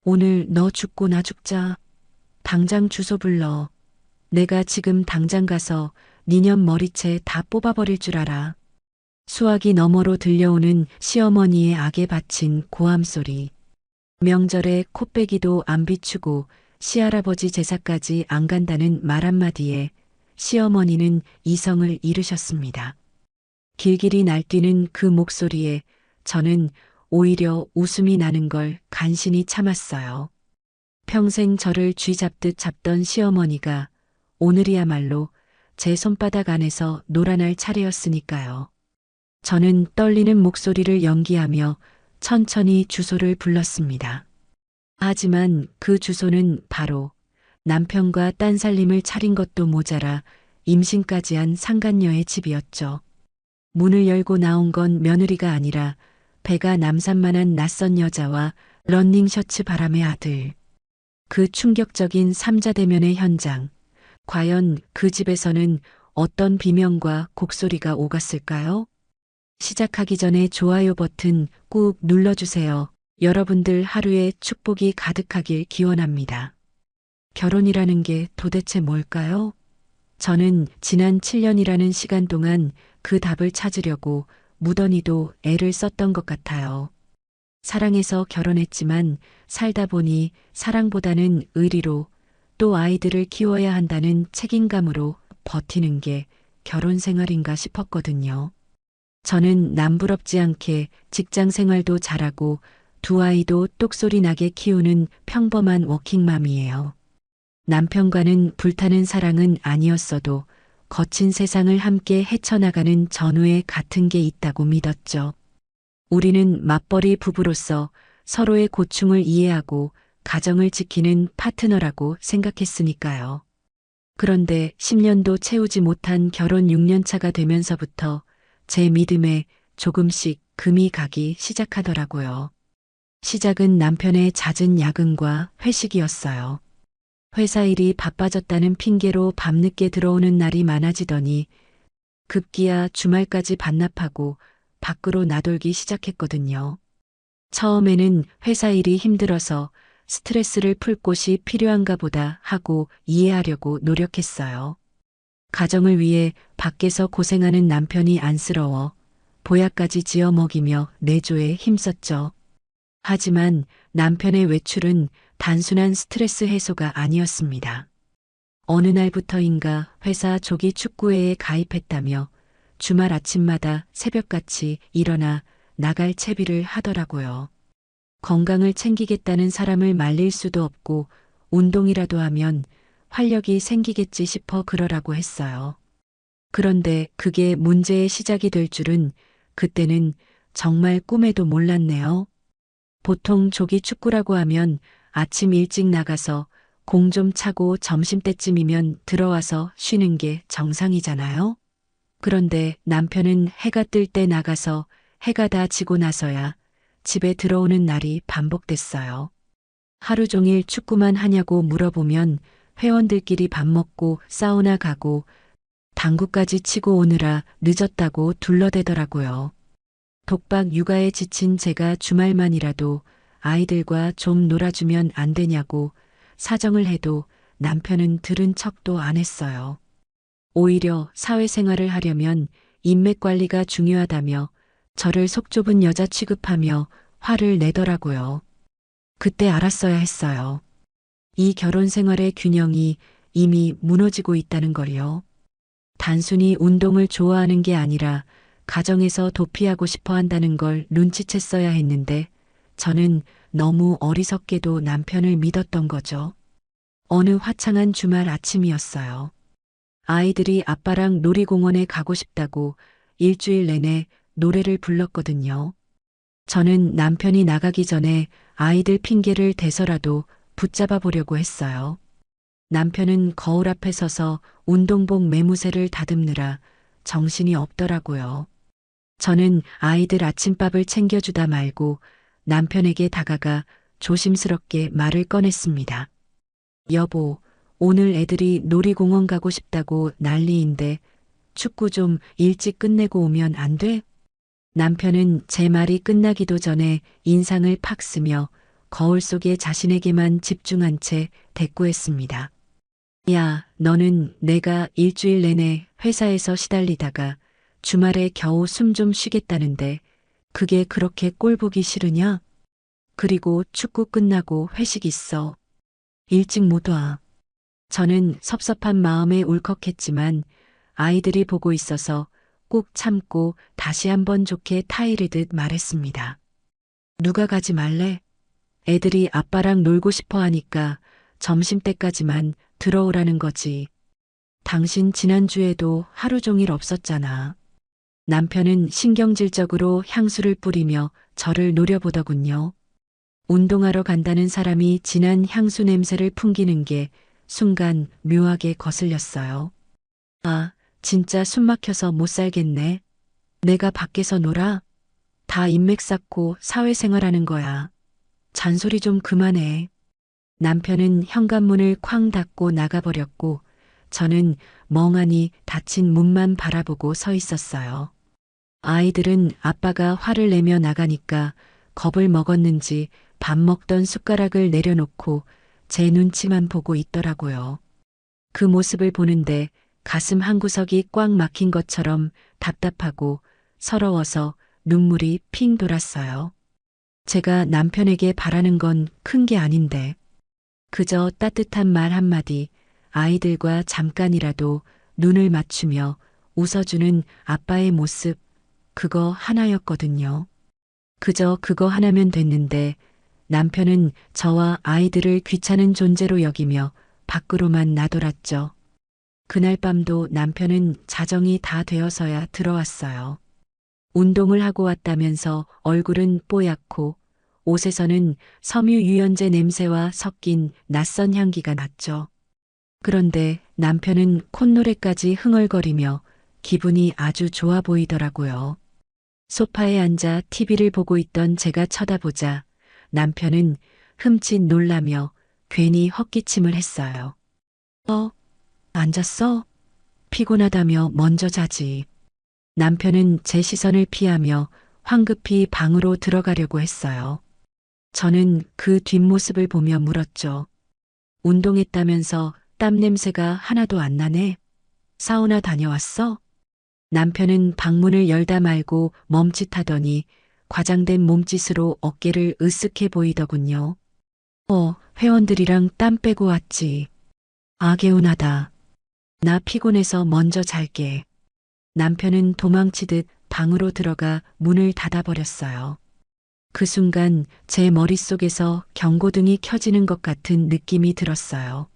오늘 너 죽고 나 죽자. 당장 주소 불러. 내가 지금 당장 가서 니년 머리채 다 뽑아버릴 줄 알아. 수화기 너머로 들려오는 시어머니의 악에 바친 고함 소리. 명절에 코빼기도 안 비추고 시할아버지 제사까지 안 간다는 말 한마디에 시어머니는 이성을 잃으셨습니다. 길길이 날뛰는 그 목소리에 저는 오히려 웃음이 나는 걸 간신히 참았어요. 평생 저를 쥐잡듯 잡던 시어머니가 오늘이야말로 제 손바닥 안에서 놀아날 차례였으니까요. 저는 떨리는 목소리를 연기하며 천천히 주소를 불렀습니다. 하지만 그 주소는 바로 남편과 딴살림을 차린 것도 모자라 임신까지 한 상간녀의 집이었죠. 문을 열고 나온 건 며느리가 아니라 배가 남산만한 낯선 여자와 러닝셔츠 바람의 아들. 그 충격적인 삼자대면의 현장. 과연 그 집에서는 어떤 비명과 곡소리가 오갔을까요? 시작하기 전에 좋아요 버튼 꾹 눌러주세요. 여러분들 하루에 축복이 가득하길 기원합니다. 결혼이라는 게 도대체 뭘까요? 저는 지난 7년이라는 시간 동안 그 답을 찾으려고 무던히도 애를 썼던 것 같아요. 사랑해서 결혼했지만 살다 보니 사랑보다는 의리로 또 아이들을 키워야 한다는 책임감으로 버티는 게 결혼 생활인가 싶었거든요. 저는 남부럽지 않게 직장 생활도 잘하고 두 아이도 똑소리 나게 키우는 평범한 워킹맘이에요. 남편과는 불타는 사랑은 아니었어도 거친 세상을 함께 헤쳐나가는 전우애 같은 게 있다고 믿었죠. 우리는 맞벌이 부부로서 서로의 고충을 이해하고 가정을 지키는 파트너라고 생각했으니까요. 그런데 10년도 채우지 못한 결혼 6년 차가 되면서부터 제 믿음에 조금씩 금이 가기 시작하더라고요. 시작은 남편의 잦은 야근과 회식이었어요. 회사 일이 바빠졌다는 핑계로 밤늦게 들어오는 날이 많아지더니 급기야 주말까지 반납하고 밖으로 나돌기 시작했거든요. 처음에는 회사 일이 힘들어서 스트레스를 풀 곳이 필요한가 보다 하고 이해하려고 노력했어요. 가정을 위해 밖에서 고생하는 남편이 안쓰러워 보약까지 지어 먹이며 내조에 힘썼죠. 하지만 남편의 외출은 단순한 스트레스 해소가 아니었습니다. 어느 날부터인가 회사 조기 축구회에 가입했다며 주말 아침마다 새벽같이 일어나 나갈 채비를 하더라고요. 건강을 챙기겠다는 사람을 말릴 수도 없고 운동이라도 하면 활력이 생기겠지 싶어 그러라고 했어요. 그런데 그게 문제의 시작이 될 줄은 그때는 정말 꿈에도 몰랐네요. 보통 조기 축구라고 하면 아침 일찍 나가서 공 좀 차고 점심때쯤이면 들어와서 쉬는 게 정상이잖아요. 그런데 남편은 해가 뜰 때 나가서 해가 다 지고 나서야 집에 들어오는 날이 반복됐어요. 하루 종일 축구만 하냐고 물어보면 회원들끼리 밥 먹고 사우나 가고 당구까지 치고 오느라 늦었다고 둘러대더라고요. 독박 육아에 지친 제가 주말만이라도 아이들과 좀 놀아주면 안 되냐고 사정을 해도 남편은 들은 척도 안 했어요. 오히려 사회생활을 하려면 인맥 관리가 중요하다며 저를 속 좁은 여자 취급하며 화를 내더라고요. 그때 알았어야 했어요. 이 결혼 생활의 균형이 이미 무너지고 있다는 걸요. 단순히 운동을 좋아하는 게 아니라 가정에서 도피하고 싶어 한다는 걸 눈치챘어야 했는데 저는 너무 어리석게도 남편을 믿었던 거죠. 어느 화창한 주말 아침이었어요. 아이들이 아빠랑 놀이공원에 가고 싶다고 일주일 내내 노래를 불렀거든요. 저는 남편이 나가기 전에 아이들 핑계를 대서라도 붙잡아 보려고 했어요. 남편은 거울 앞에 서서 운동복 매무새를 다듬느라 정신이 없더라고요. 저는 아이들 아침밥을 챙겨주다 말고 남편에게 다가가 조심스럽게 말을 꺼냈습니다. 여보, 오늘 애들이 놀이공원 가고 싶다고 난리인데 축구 좀 일찍 끝내고 오면 안 돼? 남편은 제 말이 끝나기도 전에 인상을 팍 쓰며 거울 속에 자신에게만 집중한 채 대꾸했습니다. 야, 너는 내가 일주일 내내 회사에서 시달리다가 주말에 겨우 숨 좀 쉬겠다는데 그게 그렇게 꼴보기 싫으냐? 그리고 축구 끝나고 회식 있어. 일찍 못 와. 저는 섭섭한 마음에 울컥했지만 아이들이 보고 있어서 꾹 참고 다시 한번 좋게 타이르듯 말했습니다. 누가 가지 말래? 애들이 아빠랑 놀고 싶어 하니까 점심때까지만 들어오라는 거지. 당신 지난주에도 하루 종일 없었잖아. 남편은 신경질적으로 향수를 뿌리며 저를 노려보더군요. 운동하러 간다는 사람이 진한 향수 냄새를 풍기는 게 순간 묘하게 거슬렸어요. 아, 진짜 숨 막혀서 못 살겠네. 내가 밖에서 놀아? 다 인맥 쌓고 사회생활하는 거야. 잔소리 좀 그만해. 남편은 현관문을 쾅 닫고 나가버렸고 저는 멍하니 닫힌 문만 바라보고 서 있었어요. 아이들은 아빠가 화를 내며 나가니까 겁을 먹었는지 밥 먹던 숟가락을 내려놓고 제 눈치만 보고 있더라고요. 그 모습을 보는데 가슴 한구석이 꽉 막힌 것처럼 답답하고 서러워서 눈물이 핑 돌았어요. 제가 남편에게 바라는 건 큰 게 아닌데 그저 따뜻한 말 한마디, 아이들과 잠깐이라도 눈을 맞추며 웃어주는 아빠의 모습, 그거 하나였거든요. 그저 그거 하나면 됐는데 남편은 저와 아이들을 귀찮은 존재로 여기며 밖으로만 나돌았죠. 그날 밤도 남편은 자정이 다 되어서야 들어왔어요. 운동을 하고 왔다면서 얼굴은 뽀얗고 옷에서는 섬유 유연제 냄새와 섞인 낯선 향기가 났죠. 그런데 남편은 콧노래까지 흥얼거리며 기분이 아주 좋아 보이더라고요. 소파에 앉아 TV를 보고 있던 제가 쳐다보자 남편은 흠칫 놀라며 괜히 헛기침을 했어요. 앉았어? 피곤하다며 먼저 자지. 남편은 제 시선을 피하며 황급히 방으로 들어가려고 했어요. 저는 그 뒷모습을 보며 물었죠. 운동했다면서 땀 냄새가 하나도 안 나네? 사우나 다녀왔어? 남편은 방문을 열다 말고 멈칫하더니 과장된 몸짓으로 어깨를 으쓱해 보이더군요. 회원들이랑 땀 빼고 왔지. 아, 개운하다. 나 피곤해서 먼저 잘게. 남편은 도망치듯 방으로 들어가 문을 닫아버렸어요. 그 순간 제 머릿속에서 경고등이 켜지는 것 같은 느낌이 들었어요.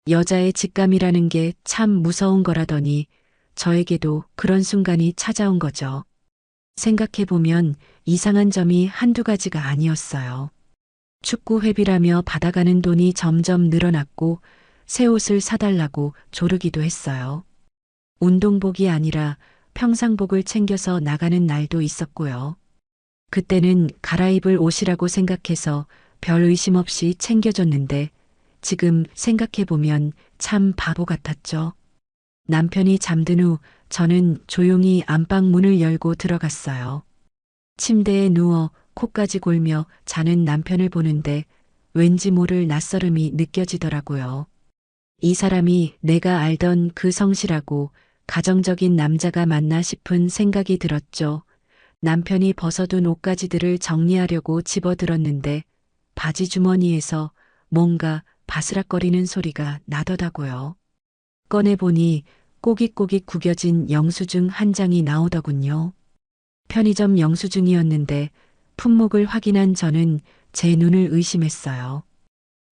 여자의 직감이라는 게 참 무서운 거라더니 저에게도 그런 순간이 찾아온 거죠. 생각해보면 이상한 점이 한두 가지가 아니었어요. 축구 회비라며 받아가는 돈이 점점 늘어났고 새 옷을 사달라고 조르기도 했어요. 운동복이 아니라 평상복을 챙겨서 나가는 날도 있었고요. 그때는 갈아입을 옷이라고 생각해서 별 의심 없이 챙겨줬는데 지금 생각해보면 참 바보 같았죠. 남편이 잠든 후 저는 조용히 안방 문을 열고 들어갔어요. 침대에 누워 코까지 골며 자는 남편을 보는데 왠지 모를 낯설음이 느껴지더라고요. 이 사람이 내가 알던 그 성실하고 가정적인 남자가 맞나 싶은 생각이 들었죠. 남편이 벗어둔 옷가지들을 정리하려고 집어들었는데 바지 주머니에서 뭔가 바스락거리는 소리가 나더라고요. 꺼내보니 꼬깃꼬깃 구겨진 영수증 한 장이 나오더군요. 편의점 영수증이었는데 품목을 확인한 저는 제 눈을 의심했어요.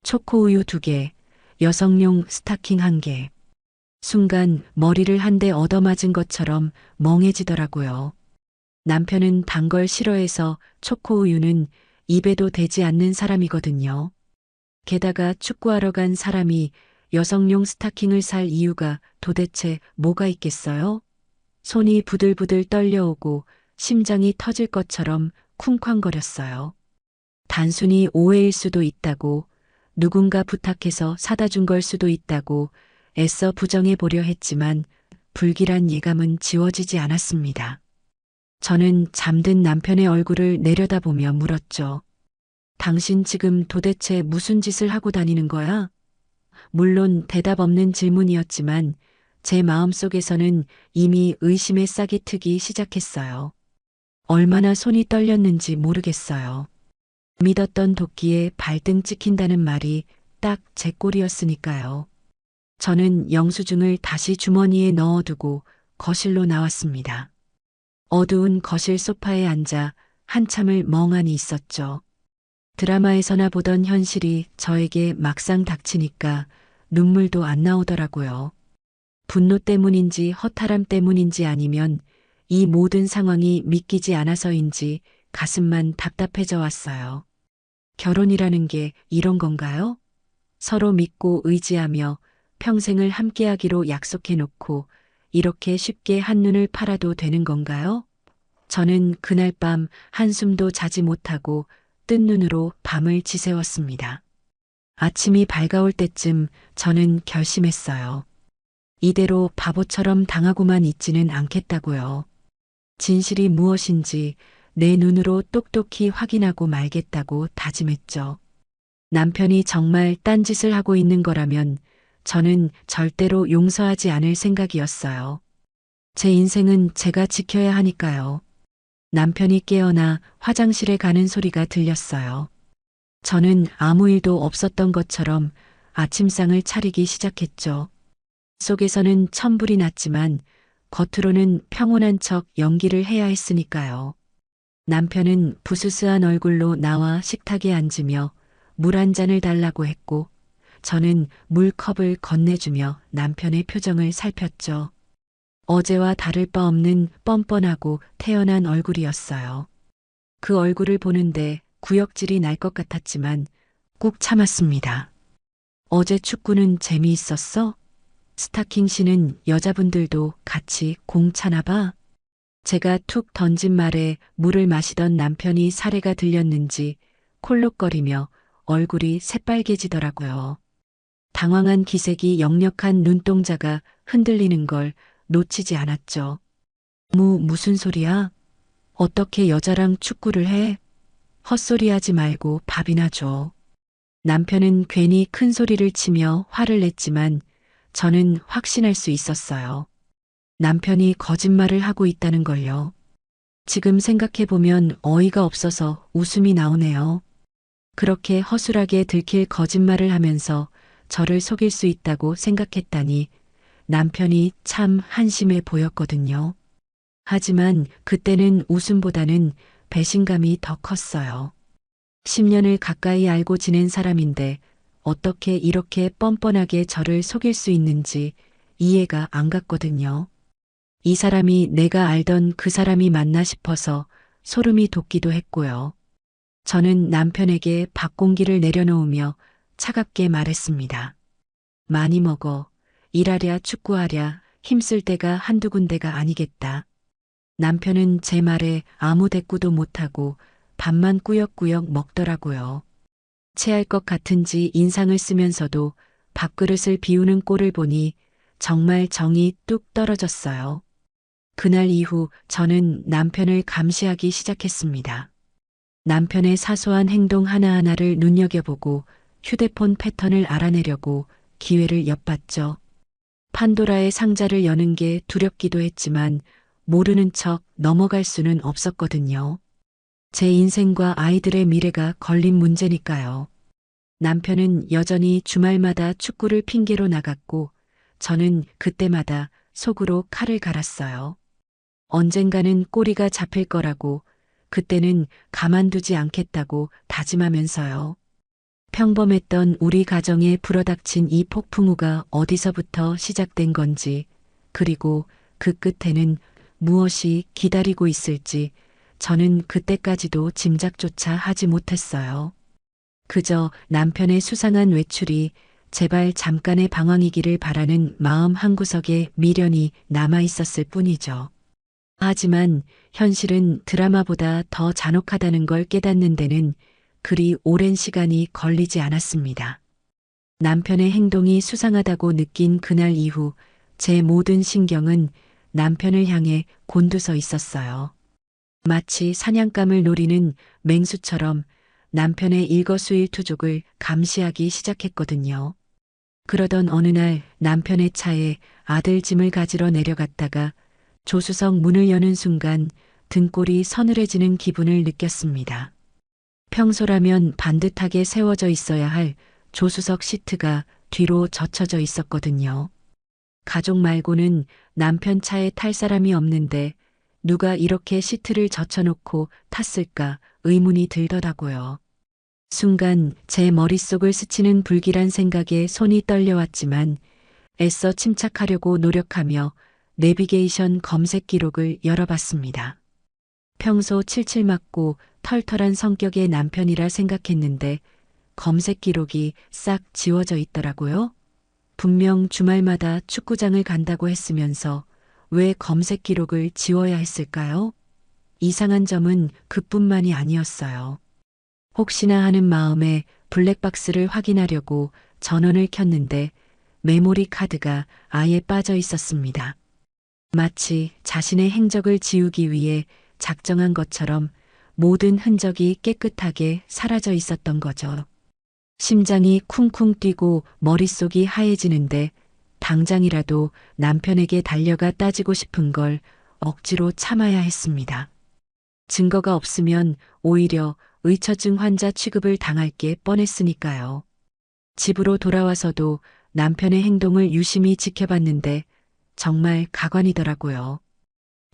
초코우유 2개, 여성용 스타킹 1개. 순간 머리를 한 대 얻어맞은 것처럼 멍해지더라고요. 남편은 단 걸 싫어해서 초코우유는 입에도 대지 않는 사람이거든요. 게다가 축구하러 간 사람이 여성용 스타킹을 살 이유가 도대체 뭐가 있겠어요? 손이 부들부들 떨려오고 심장이 터질 것처럼 쿵쾅거렸어요. 단순히 오해일 수도 있다고, 누군가 부탁해서 사다 준 걸 수도 있다고 애써 부정해 보려 했지만 불길한 예감은 지워지지 않았습니다. 저는 잠든 남편의 얼굴을 내려다보며 물었죠. 당신 지금 도대체 무슨 짓을 하고 다니는 거야? 물론 대답 없는 질문이었지만 제 마음속에서는 이미 의심의 싹이 트기 시작했어요. 얼마나 손이 떨렸는지 모르겠어요. 믿었던 도끼에 발등 찍힌다는 말이 딱 제 꼴이었으니까요. 저는 영수증을 다시 주머니에 넣어두고 거실로 나왔습니다. 어두운 거실 소파에 앉아 한참을 멍하니 있었죠. 드라마에서나 보던 현실이 저에게 막상 닥치니까 눈물도 안 나오더라고요. 분노 때문인지 허탈함 때문인지 아니면 이 모든 상황이 믿기지 않아서인지 가슴만 답답해져 왔어요. 결혼이라는 게 이런 건가요? 서로 믿고 의지하며 평생을 함께하기로 약속해놓고 이렇게 쉽게 한눈을 팔아도 되는 건가요? 저는 그날 밤 한숨도 자지 못하고 뜬 눈으로 밤을 지새웠습니다. 아침이 밝아올 때쯤 저는 결심했어요. 이대로 바보처럼 당하고만 있지는 않겠다고요. 진실이 무엇인지 내 눈으로 똑똑히 확인하고 말겠다고 다짐했죠. 남편이 정말 딴짓을 하고 있는 거라면 저는 절대로 용서하지 않을 생각이었어요. 제 인생은 제가 지켜야 하니까요. 남편이 깨어나 화장실에 가는 소리가 들렸어요. 저는 아무 일도 없었던 것처럼 아침상을 차리기 시작했죠. 속에서는 천불이 났지만 겉으로는 평온한 척 연기를 해야 했으니까요. 남편은 부스스한 얼굴로 나와 식탁에 앉으며 물 한 잔을 달라고 했고 저는 물컵을 건네주며 남편의 표정을 살폈죠. 어제와 다를 바 없는 뻔뻔하고 태연한 얼굴이었어요. 그 얼굴을 보는데 구역질이 날 것 같았지만 꾹 참았습니다. 어제 축구는 재미있었어? 스타킹 신은 여자분들도 같이 공 차나 봐? 제가 툭 던진 말에 물을 마시던 남편이 사례가 들렸는지 콜록거리며 얼굴이 새빨개지더라고요. 당황한 기색이 역력한 눈동자가 흔들리는 걸 놓치지 않았죠. 무슨 소리야? 어떻게 여자랑 축구를 해? 헛소리하지 말고 밥이나 줘. 남편은 괜히 큰 소리를 치며 화를 냈지만 저는 확신할 수 있었어요. 남편이 거짓말을 하고 있다는 걸요. 지금 생각해보면 어이가 없어서 웃음이 나오네요. 그렇게 허술하게 들킬 거짓말을 하면서 저를 속일 수 있다고 생각했다니 남편이 참 한심해 보였거든요. 하지만 그때는 웃음보다는 배신감이 더 컸어요. 10년을 가까이 알고 지낸 사람인데 어떻게 이렇게 뻔뻔하게 저를 속일 수 있는지 이해가 안 갔거든요. 이 사람이 내가 알던 그 사람이 맞나 싶어서 소름이 돋기도 했고요. 저는 남편에게 밥공기를 내려놓으며 차갑게 말했습니다. 많이 먹어. 일하랴 축구하랴 힘쓸 때가 한두 군데가 아니겠다. 남편은 제 말에 아무 대꾸도 못하고 밥만 꾸역꾸역 먹더라고요. 체할 것 같은지 인상을 쓰면서도 밥그릇을 비우는 꼴을 보니 정말 정이 뚝 떨어졌어요. 그날 이후 저는 남편을 감시하기 시작했습니다. 남편의 사소한 행동 하나하나를 눈여겨보고 휴대폰 패턴을 알아내려고 기회를 엿봤죠. 판도라의 상자를 여는 게 두렵기도 했지만 모르는 척 넘어갈 수는 없었거든요. 제 인생과 아이들의 미래가 걸린 문제니까요. 남편은 여전히 주말마다 축구를 핑계로 나갔고 저는 그때마다 속으로 칼을 갈았어요. 언젠가는 꼬리가 잡힐 거라고 그때는 가만두지 않겠다고 다짐하면서요. 평범했던 우리 가정에 불어닥친 이 폭풍우가 어디서부터 시작된 건지, 그리고 그 끝에는 무엇이 기다리고 있을지 저는 그때까지도 짐작조차 하지 못했어요. 그저 남편의 수상한 외출이 제발 잠깐의 방황이기를 바라는 마음 한구석에 미련이 남아 있었을 뿐이죠. 하지만 현실은 드라마보다 더 잔혹하다는 걸 깨닫는 데는 그리 오랜 시간이 걸리지 않았습니다. 남편의 행동이 수상하다고 느낀 그날 이후 제 모든 신경은 남편을 향해 곤두서 있었어요. 마치 사냥감을 노리는 맹수처럼 남편의 일거수일투족을 감시하기 시작했거든요. 그러던 어느 날 남편의 차에 아들 짐을 가지러 내려갔다가 조수석 문을 여는 순간 등골이 서늘해지는 기분을 느꼈습니다. 평소라면 반듯하게 세워져 있어야 할 조수석 시트가 뒤로 젖혀져 있었거든요. 가족 말고는 남편 차에 탈 사람이 없는데 누가 이렇게 시트를 젖혀놓고 탔을까 의문이 들더라고요. 순간 제 머릿속을 스치는 불길한 생각에 손이 떨려왔지만 애써 침착하려고 노력하며 내비게이션 검색 기록을 열어봤습니다. 평소 칠칠맞고 털털한 성격의 남편이라 생각했는데 검색 기록이 싹 지워져 있더라고요. 분명 주말마다 축구장을 간다고 했으면서 왜 검색 기록을 지워야 했을까요? 이상한 점은 그뿐만이 아니었어요. 혹시나 하는 마음에 블랙박스를 확인하려고 전원을 켰는데 메모리 카드가 아예 빠져 있었습니다. 마치 자신의 행적을 지우기 위해 작정한 것처럼 모든 흔적이 깨끗하게 사라져 있었던 거죠. 심장이 쿵쿵 뛰고 머릿속이 하얘지는데 당장이라도 남편에게 달려가 따지고 싶은 걸 억지로 참아야 했습니다. 증거가 없으면 오히려 의처증 환자 취급을 당할 게 뻔했으니까요. 집으로 돌아와서도 남편의 행동을 유심히 지켜봤는데 정말 가관이더라고요.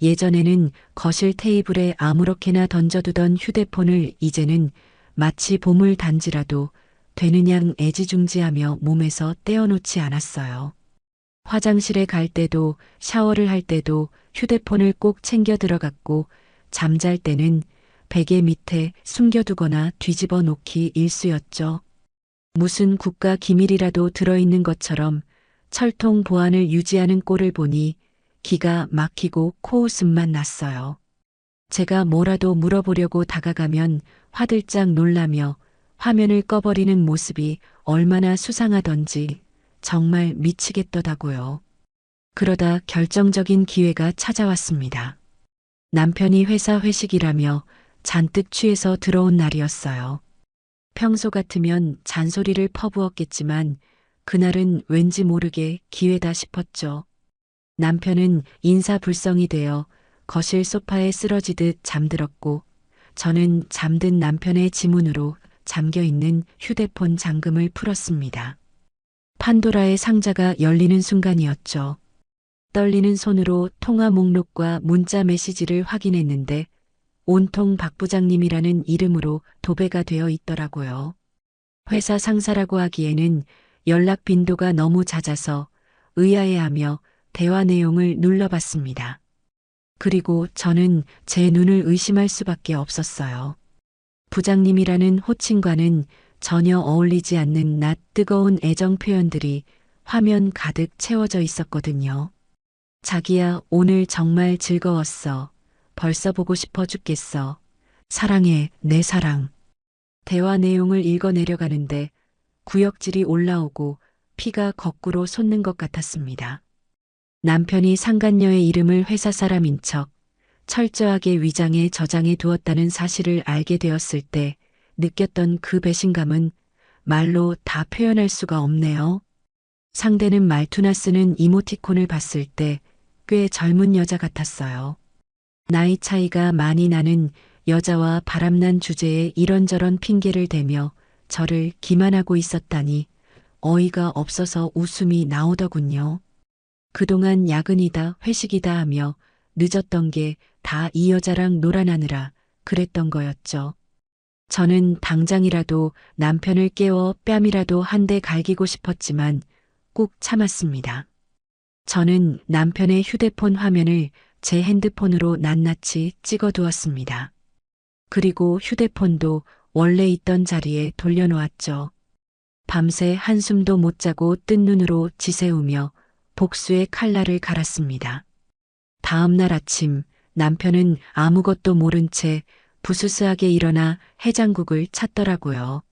예전에는 거실 테이블에 아무렇게나 던져두던 휴대폰을 이제는 마치 보물 단지라도 되는 양 애지중지하며 몸에서 떼어놓지 않았어요. 화장실에 갈 때도 샤워를 할 때도 휴대폰을 꼭 챙겨 들어갔고 잠잘 때는 베개 밑에 숨겨두거나 뒤집어 놓기 일쑤였죠. 무슨 국가 기밀이라도 들어있는 것처럼 철통 보안을 유지하는 꼴을 보니 기가 막히고 코웃음만 났어요. 제가 뭐라도 물어보려고 다가가면 화들짝 놀라며 화면을 꺼버리는 모습이 얼마나 수상하던지 정말 미치겠더라고요. 그러다 결정적인 기회가 찾아왔습니다. 남편이 회사 회식이라며 잔뜩 취해서 들어온 날이었어요. 평소 같으면 잔소리를 퍼부었겠지만 그날은 왠지 모르게 기회다 싶었죠. 남편은 인사불성이 되어 거실 소파에 쓰러지듯 잠들었고 저는 잠든 남편의 지문으로 잠겨있는 휴대폰 잠금을 풀었습니다. 판도라의 상자가 열리는 순간이었죠. 떨리는 손으로 통화 목록과 문자 메시지를 확인했는데 온통 박 부장님이라는 이름으로 도배가 되어 있더라고요. 회사 상사라고 하기에는 연락 빈도가 너무 잦아서 의아해하며 대화 내용을 눌러봤습니다. 그리고 저는 제 눈을 의심할 수밖에 없었어요. 부장님이라는 호칭과는 전혀 어울리지 않는 낯 뜨거운 애정 표현들이 화면 가득 채워져 있었거든요. 자기야, 오늘 정말 즐거웠어. 벌써 보고 싶어 죽겠어. 사랑해, 내 사랑. 대화 내용을 읽어 내려가는데 구역질이 올라오고 피가 거꾸로 솟는 것 같았습니다. 남편이 상간녀의 이름을 회사 사람인 척 철저하게 위장해 저장해 두었다는 사실을 알게 되었을 때 느꼈던 그 배신감은 말로 다 표현할 수가 없네요. 상대는 말투나 쓰는 이모티콘을 봤을 때 꽤 젊은 여자 같았어요. 나이 차이가 많이 나는 여자와 바람난 주제에 이런저런 핑계를 대며 저를 기만하고 있었다니 어이가 없어서 웃음이 나오더군요. 그동안 야근이다 회식이다 하며 늦었던 게 다 이 여자랑 놀아나느라 그랬던 거였죠. 저는 당장이라도 남편을 깨워 뺨이라도 한 대 갈기고 싶었지만 꾹 참았습니다. 저는 남편의 휴대폰 화면을 제 핸드폰으로 낱낱이 찍어두었습니다. 그리고 휴대폰도 원래 있던 자리에 돌려놓았죠. 밤새 한숨도 못 자고 뜬 눈으로 지새우며 복수의 칼날을 갈았습니다. 다음 날 아침 남편은 아무것도 모른 채 부스스하게 일어나 해장국을 찾더라고요.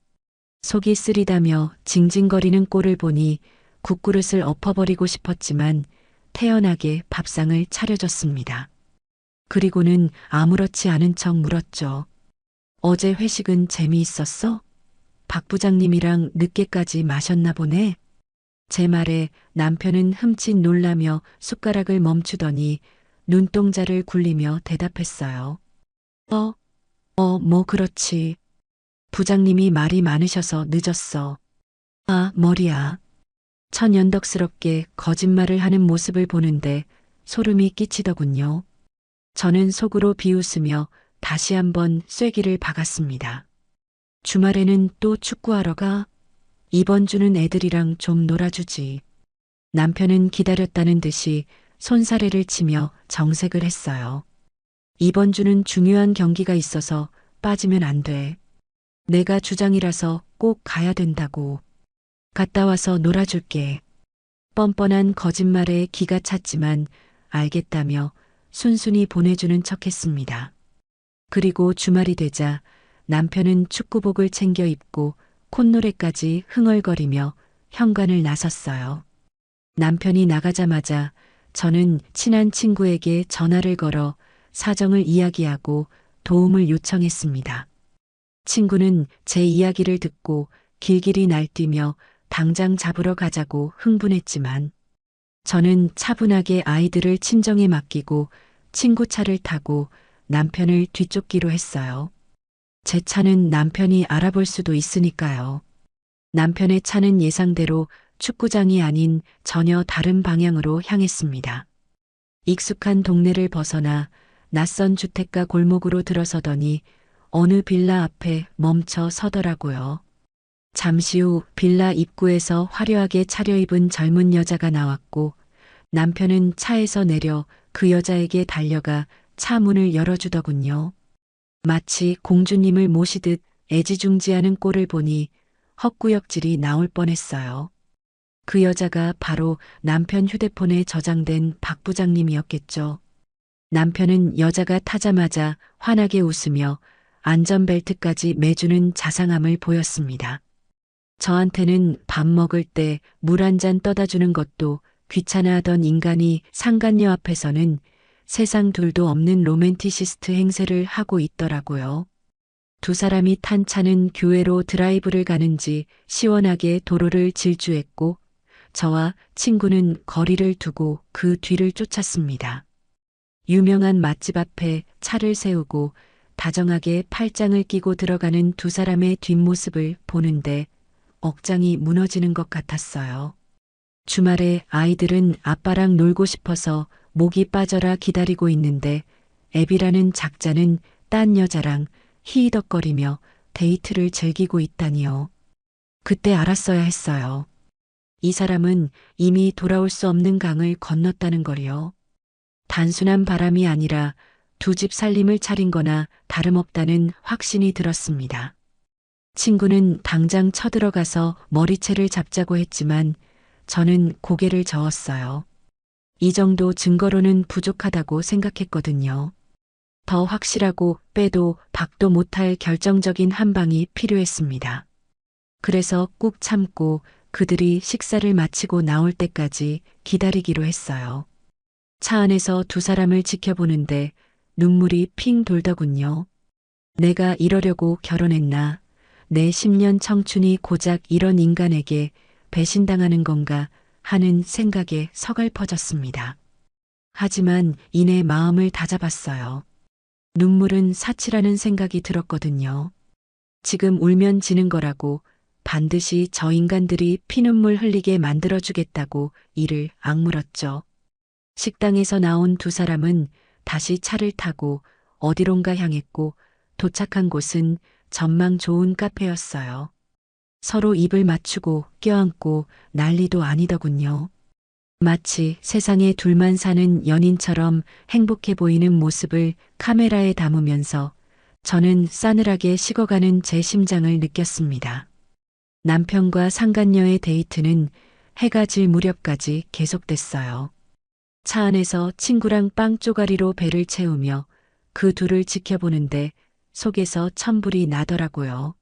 속이 쓰리다며 징징거리는 꼴을 보니 국그릇을 엎어버리고 싶었지만 태연하게 밥상을 차려줬습니다. 그리고는 아무렇지 않은 척 물었죠. 어제 회식은 재미있었어? 박 부장님이랑 늦게까지 마셨나 보네. 제 말에 남편은 흠칫 놀라며 숟가락을 멈추더니 눈동자를 굴리며 대답했어요. 어, 뭐 그렇지. 부장님이 말이 많으셔서 늦었어. 아, 머리야. 천연덕스럽게 거짓말을 하는 모습을 보는데 소름이 끼치더군요. 저는 속으로 비웃으며 다시 한번 쐐기를 박았습니다. 주말에는 또 축구하러 가? 이번 주는 애들이랑 좀 놀아주지. 남편은 기다렸다는 듯이 손사래를 치며 정색을 했어요. 이번 주는 중요한 경기가 있어서 빠지면 안 돼. 내가 주장이라서 꼭 가야 된다고. 갔다 와서 놀아줄게. 뻔뻔한 거짓말에 기가 찼지만 알겠다며 순순히 보내주는 척했습니다. 그리고 주말이 되자 남편은 축구복을 챙겨 입고 콧노래까지 흥얼거리며 현관을 나섰어요. 남편이 나가자마자 저는 친한 친구에게 전화를 걸어 사정을 이야기하고 도움을 요청했습니다. 친구는 제 이야기를 듣고 길길이 날뛰며 당장 잡으러 가자고 흥분했지만 저는 차분하게 아이들을 친정에 맡기고 친구 차를 타고 남편을 뒤쫓기로 했어요. 제 차는 남편이 알아볼 수도 있으니까요. 남편의 차는 예상대로 축구장이 아닌 전혀 다른 방향으로 향했습니다. 익숙한 동네를 벗어나 낯선 주택가 골목으로 들어서더니 어느 빌라 앞에 멈춰 서더라고요. 잠시 후 빌라 입구에서 화려하게 차려입은 젊은 여자가 나왔고 남편은 차에서 내려 그 여자에게 달려가 차 문을 열어주더군요. 마치 공주님을 모시듯 애지중지하는 꼴을 보니 헛구역질이 나올 뻔했어요. 그 여자가 바로 남편 휴대폰에 저장된 박 부장님이었겠죠. 남편은 여자가 타자마자 환하게 웃으며 안전벨트까지 매주는 자상함을 보였습니다. 저한테는 밥 먹을 때 물 한 잔 떠다 주는 것도 귀찮아하던 인간이 상간녀 앞에서는 세상 둘도 없는 로맨티시스트 행세를 하고 있더라고요. 두 사람이 탄 차는 교회로 드라이브를 가는지 시원하게 도로를 질주했고 저와 친구는 거리를 두고 그 뒤를 쫓았습니다. 유명한 맛집 앞에 차를 세우고 다정하게 팔짱을 끼고 들어가는 두 사람의 뒷모습을 보는데 억장이 무너지는 것 같았어요. 주말에 아이들은 아빠랑 놀고 싶어서 목이 빠져라 기다리고 있는데 애비라는 작자는 딴 여자랑 히히덕거리며 데이트를 즐기고 있다니요. 그때 알았어야 했어요. 이 사람은 이미 돌아올 수 없는 강을 건넜다는 걸요. 단순한 바람이 아니라 두 집 살림을 차린 거나 다름없다는 확신이 들었습니다. 친구는 당장 쳐들어가서 머리채를 잡자고 했지만 저는 고개를 저었어요. 이 정도 증거로는 부족하다고 생각했거든요. 더 확실하고 빼도 박도 못할 결정적인 한 방이 필요했습니다. 그래서 꾹 참고 그들이 식사를 마치고 나올 때까지 기다리기로 했어요. 차 안에서 두 사람을 지켜보는데 눈물이 핑 돌더군요. 내가 이러려고 결혼했나? 내 10년 청춘이 고작 이런 인간에게 배신당하는 건가 하는 생각에 서글퍼졌습니다. 하지만 이내 마음을 다잡았어요. 눈물은 사치라는 생각이 들었거든요. 지금 울면 지는 거라고 반드시 저 인간들이 피눈물 흘리게 만들어주겠다고 이를 악물었죠. 식당에서 나온 두 사람은 다시 차를 타고 어디론가 향했고 도착한 곳은 전망 좋은 카페였어요. 서로 입을 맞추고 껴안고 난리도 아니더군요. 마치 세상에 둘만 사는 연인처럼 행복해 보이는 모습을 카메라에 담으면서 저는 싸늘하게 식어가는 제 심장을 느꼈습니다. 남편과 상간녀의 데이트는 해가 질 무렵까지 계속됐어요. 차 안에서 친구랑 빵 쪼가리로 배를 채우며 그 둘을 지켜보는데 속에서 천불이 나더라고요.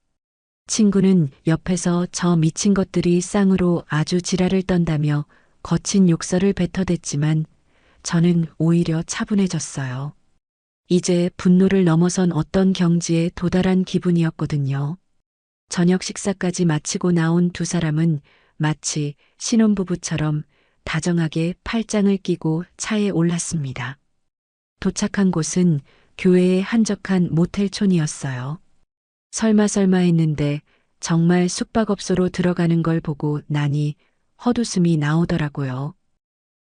친구는 옆에서 저 미친 것들이 쌍으로 아주 지랄을 떤다며 거친 욕설을 뱉어댔지만 저는 오히려 차분해졌어요. 이제 분노를 넘어선 어떤 경지에 도달한 기분이었거든요. 저녁 식사까지 마치고 나온 두 사람은 마치 신혼부부처럼 다정하게 팔짱을 끼고 차에 올랐습니다. 도착한 곳은 교외의 한적한 모텔촌이었어요. 설마 했는데 정말 숙박업소로 들어가는 걸 보고 나니 헛웃음이 나오더라고요.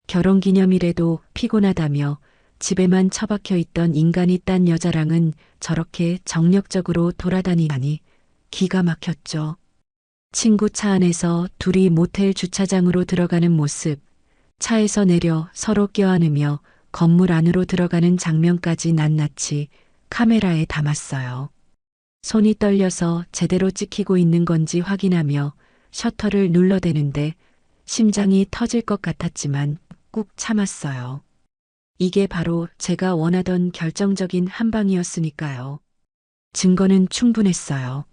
결혼기념일에도 피곤하다며 집에만 처박혀 있던 인간이 딴 여자랑은 저렇게 정력적으로 돌아다니다니 기가 막혔죠. 친구 차 안에서 둘이 모텔 주차장으로 들어가는 모습, 차에서 내려 서로 껴안으며 건물 안으로 들어가는 장면까지 낱낱이 카메라에 담았어요. 손이 떨려서 제대로 찍히고 있는 건지 확인하며 셔터를 눌러대는데 심장이 터질 것 같았지만 꾹 참았어요. 이게 바로 제가 원하던 결정적인 한 방이었으니까요. 증거는 충분했어요.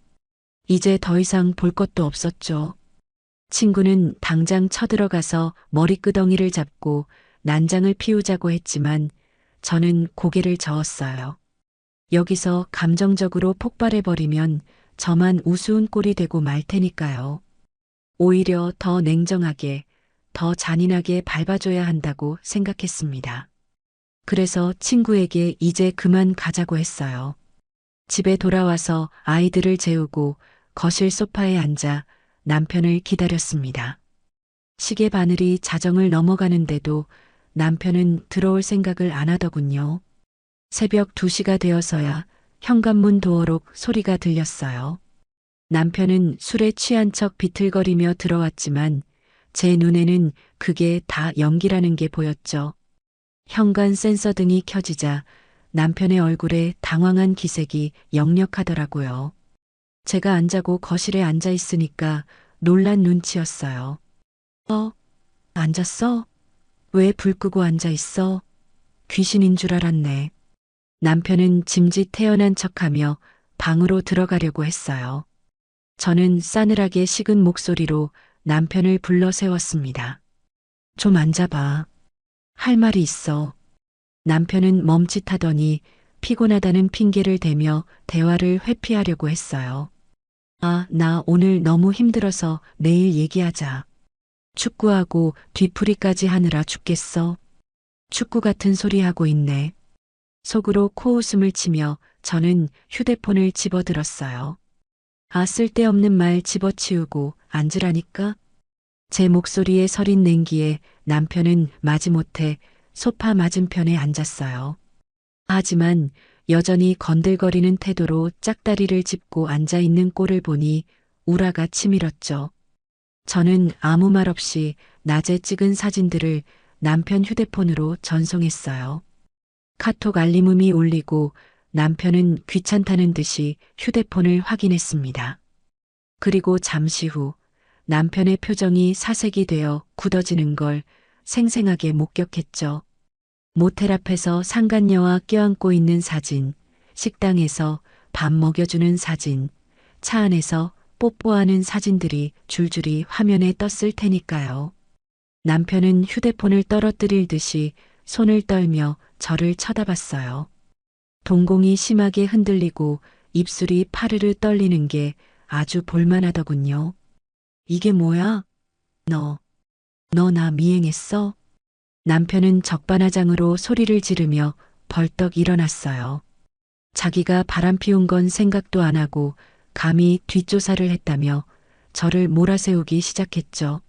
이제 더 이상 볼 것도 없었죠. 친구는 당장 쳐들어가서 머리끄덩이를 잡고 난장을 피우자고 했지만 저는 고개를 저었어요. 여기서 감정적으로 폭발해버리면 저만 우스운 꼴이 되고 말 테니까요. 오히려 더 냉정하게, 더 잔인하게 밟아줘야 한다고 생각했습니다. 그래서 친구에게 이제 그만 가자고 했어요. 집에 돌아와서 아이들을 재우고 거실 소파에 앉아 남편을 기다렸습니다. 시계 바늘이 자정을 넘어가는데도 남편은 들어올 생각을 안 하더군요. 새벽 2시가 되어서야 현관문 도어록 소리가 들렸어요. 남편은 술에 취한 척 비틀거리며 들어왔지만 제 눈에는 그게 다 연기라는 게 보였죠. 현관 센서 등이 켜지자 남편의 얼굴에 당황한 기색이 역력하더라고요. 제가 안 자고 거실에 앉아 있으니까 놀란 눈치였어요. 앉았어? 왜 불 끄고 앉아 있어? 귀신인 줄 알았네. 남편은 짐짓 태연한 척하며 방으로 들어가려고 했어요. 저는 싸늘하게 식은 목소리로 남편을 불러 세웠습니다. 좀 앉아봐. 할 말이 있어. 남편은 멈칫하더니 피곤하다는 핑계를 대며 대화를 회피하려고 했어요. 나 오늘 너무 힘들어서 내일 얘기하자. 축구하고 뒤풀이까지 하느라 죽겠어. 축구 같은 소리 하고 있네. 속으로 코웃음을 치며 저는 휴대폰을 집어들었어요. 쓸데없는 말 집어치우고 앉으라니까? 제 목소리에 서린 냉기에 남편은 마지못해 소파 맞은편에 앉았어요. 하지만 여전히 건들거리는 태도로 짝다리를 짚고 앉아있는 꼴을 보니 우라가 치밀었죠. 저는 아무 말 없이 낮에 찍은 사진들을 남편 휴대폰으로 전송했어요. 카톡 알림음이 울리고 남편은 귀찮다는 듯이 휴대폰을 확인했습니다. 그리고 잠시 후 남편의 표정이 사색이 되어 굳어지는 걸 생생하게 목격했죠. 모텔 앞에서 상간녀와 껴안고 있는 사진, 식당에서 밥 먹여주는 사진, 차 안에서 뽀뽀하는 사진들이 줄줄이 화면에 떴을 테니까요. 남편은 휴대폰을 떨어뜨릴 듯이 손을 떨며 저를 쳐다봤어요. 동공이 심하게 흔들리고 입술이 파르르 떨리는 게 아주 볼만하더군요. 이게 뭐야? 너 나 미행했어? 남편은 적반하장으로 소리를 지르며 벌떡 일어났어요. 자기가 바람 피운 건 생각도 안 하고 감히 뒷조사를 했다며 저를 몰아세우기 시작했죠.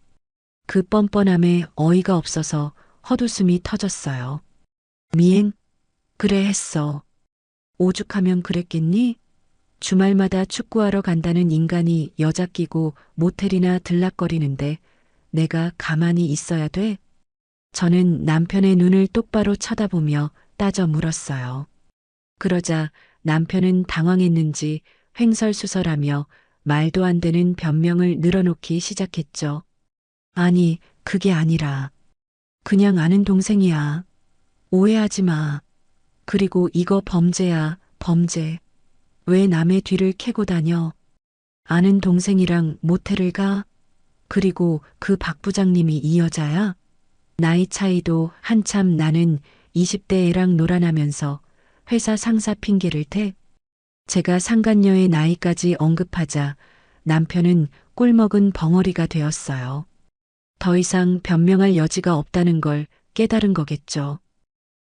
그 뻔뻔함에 어이가 없어서 헛웃음이 터졌어요. 미행? 그래 했어. 오죽하면 그랬겠니? 주말마다 축구하러 간다는 인간이 여자 끼고 모텔이나 들락거리는데 내가 가만히 있어야 돼? 저는 남편의 눈을 똑바로 쳐다보며 따져 물었어요. 그러자 남편은 당황했는지 횡설수설하며 말도 안 되는 변명을 늘어놓기 시작했죠. 아니, 그게 아니라 그냥 아는 동생이야. 오해하지 마. 그리고 이거 범죄야, 범죄. 왜 남의 뒤를 캐고 다녀? 아는 동생이랑 모텔을 가? 그리고 그 박 부장님이 이 여자야? 나이 차이도 한참 나는 20대 애랑 놀아나면서 회사 상사 핑계를 대. 제가 상간녀의 나이까지 언급하자 남편은 꿀먹은 벙어리가 되었어요. 더 이상 변명할 여지가 없다는 걸 깨달은 거겠죠.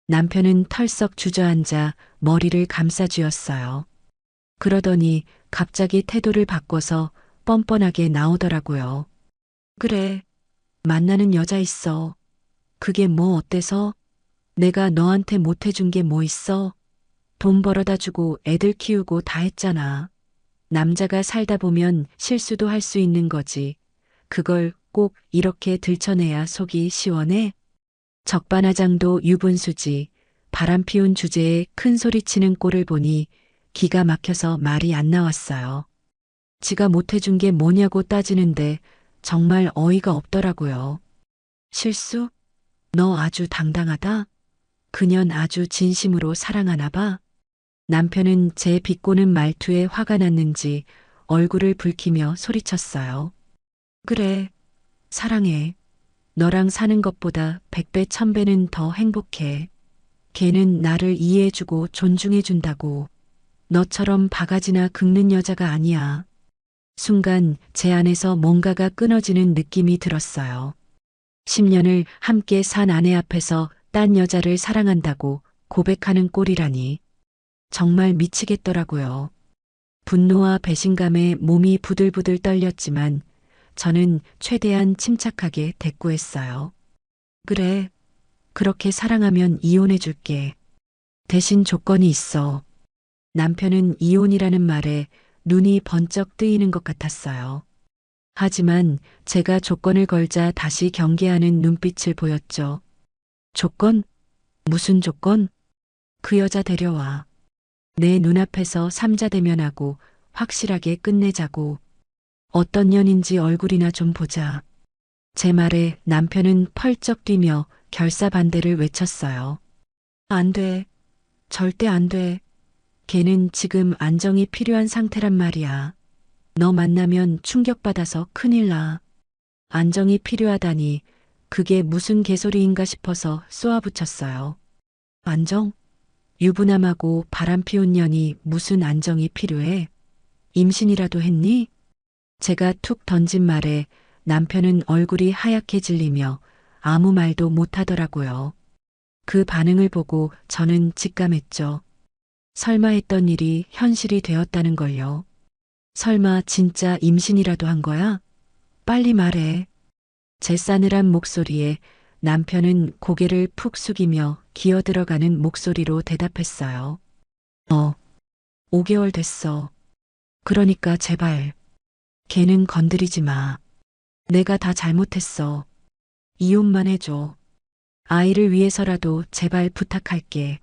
남편은 털썩 주저앉아 머리를 감싸쥐었어요. 그러더니 갑자기 태도를 바꿔서 뻔뻔하게 나오더라고요. 그래, 만나는 여자 있어. 그게 뭐 어때서? 내가 너한테 못 해준 게 뭐 있어? 돈 벌어다 주고 애들 키우고 다 했잖아. 남자가 살다 보면 실수도 할 수 있는 거지. 그걸 꼭 이렇게 들춰내야 속이 시원해? 적반하장도 유분수지. 바람 피운 주제에 큰 소리치는 꼴을 보니 기가 막혀서 말이 안 나왔어요. 지가 못해준 게 뭐냐고 따지는데 정말 어이가 없더라고요. 실수? 너 아주 당당하다? 그년 아주 진심으로 사랑하나 봐. 남편은 제 비꼬는 말투에 화가 났는지 얼굴을 붉히며 소리쳤어요. 그래, 사랑해. 너랑 사는 것보다 100배, 1000배는 더 행복해. 걔는 나를 이해해주고 존중해준다고. 너처럼 바가지나 긁는 여자가 아니야. 순간 제 안에서 뭔가가 끊어지는 느낌이 들었어요. 10년을 함께 산 아내 앞에서 딴 여자를 사랑한다고 고백하는 꼴이라니. 정말 미치겠더라고요. 분노와 배신감에 몸이 부들부들 떨렸지만 저는 최대한 침착하게 대꾸했어요. 그래, 그렇게 사랑하면 이혼해줄게. 대신 조건이 있어. 남편은 이혼이라는 말에 눈이 번쩍 뜨이는 것 같았어요. 하지만 제가 조건을 걸자 다시 경계하는 눈빛을 보였죠. 조건? 무슨 조건? 그 여자 데려와. 내 눈앞에서 삼자대면하고 확실하게 끝내자고. 어떤 년인지 얼굴이나 좀 보자. 제 말에 남편은 펄쩍 뛰며 결사반대를 외쳤어요. 안 돼. 절대 안 돼. 걔는 지금 안정이 필요한 상태란 말이야. 너 만나면 충격받아서 큰일 나. 안정이 필요하다니 그게 무슨 개소리인가 싶어서 쏘아붙였어요. 안정? 유부남하고 바람 피운 년이 무슨 안정이 필요해? 임신이라도 했니? 제가 툭 던진 말에 남편은 얼굴이 하얗게 질리며 아무 말도 못하더라고요. 그 반응을 보고 저는 직감했죠. 설마 했던 일이 현실이 되었다는 걸요. 설마 진짜 임신이라도 한 거야? 빨리 말해. 제 싸늘한 목소리에 남편은 고개를 푹 숙이며 기어들어가는 목소리로 대답했어요. 5개월 됐어. 그러니까 제발. 걔는 건드리지 마. 내가 다 잘못했어. 이혼만 해줘. 아이를 위해서라도 제발 부탁할게.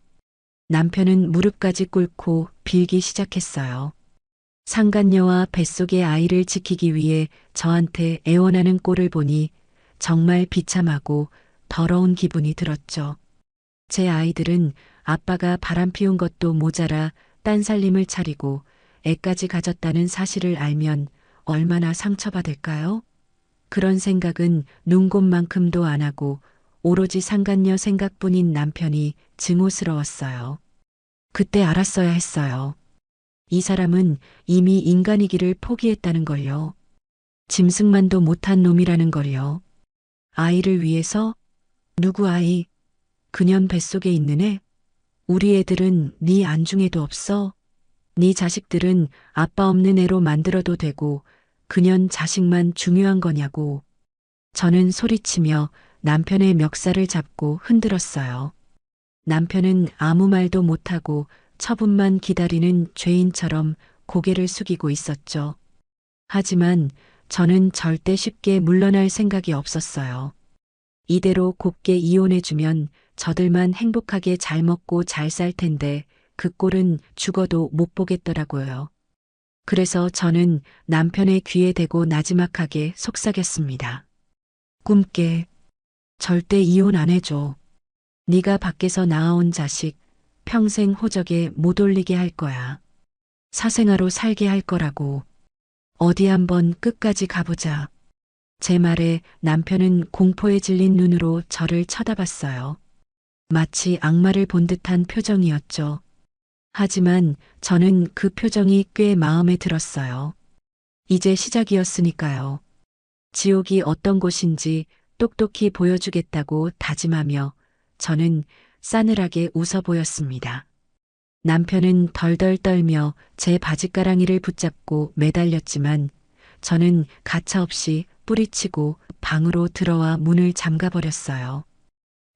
남편은 무릎까지 꿇고 빌기 시작했어요. 상간녀와 뱃속의 아이를 지키기 위해 저한테 애원하는 꼴을 보니 정말 비참하고 더러운 기분이 들었죠. 제 아이들은 아빠가 바람 피운 것도 모자라 딴 살림을 차리고 애까지 가졌다는 사실을 알면 얼마나 상처받을까요? 그런 생각은 눈곱만큼도 안 하고 오로지 상간녀 생각뿐인 남편이 증오스러웠어요. 그때 알았어야 했어요. 이 사람은 이미 인간이기를 포기했다는 걸요. 짐승만도 못한 놈이라는 걸요. 아이를 위해서? 누구 아이? 그년 뱃속에 있는 애? 우리 애들은 네 안중에도 없어? 네 자식들은 아빠 없는 애로 만들어도 되고 그년 자식만 중요한 거냐고. 저는 소리치며 남편의 멱살을 잡고 흔들었어요. 남편은 아무 말도 못하고 처분만 기다리는 죄인처럼 고개를 숙이고 있었죠. 하지만 저는 절대 쉽게 물러날 생각이 없었어요. 이대로 곱게 이혼해주면 저들만 행복하게 잘 먹고 잘 살 텐데 그 꼴은 죽어도 못 보겠더라고요. 그래서 저는 남편의 귀에 대고 나지막하게 속삭였습니다. 꿈깨. 절대 이혼 안 해줘. 네가 밖에서 낳아온 자식 평생 호적에 못 올리게 할 거야. 사생아로 살게 할 거라고. 어디 한번 끝까지 가보자. 제 말에 남편은 공포에 질린 눈으로 저를 쳐다봤어요. 마치 악마를 본 듯한 표정이었죠. 하지만 저는 그 표정이 꽤 마음에 들었어요. 이제 시작이었으니까요. 지옥이 어떤 곳인지 똑똑히 보여주겠다고 다짐하며 저는 싸늘하게 웃어 보였습니다. 남편은 덜덜 떨며 제 바짓가랑이를 붙잡고 매달렸지만 저는 가차없이 뿌리치고 방으로 들어와 문을 잠가버렸어요.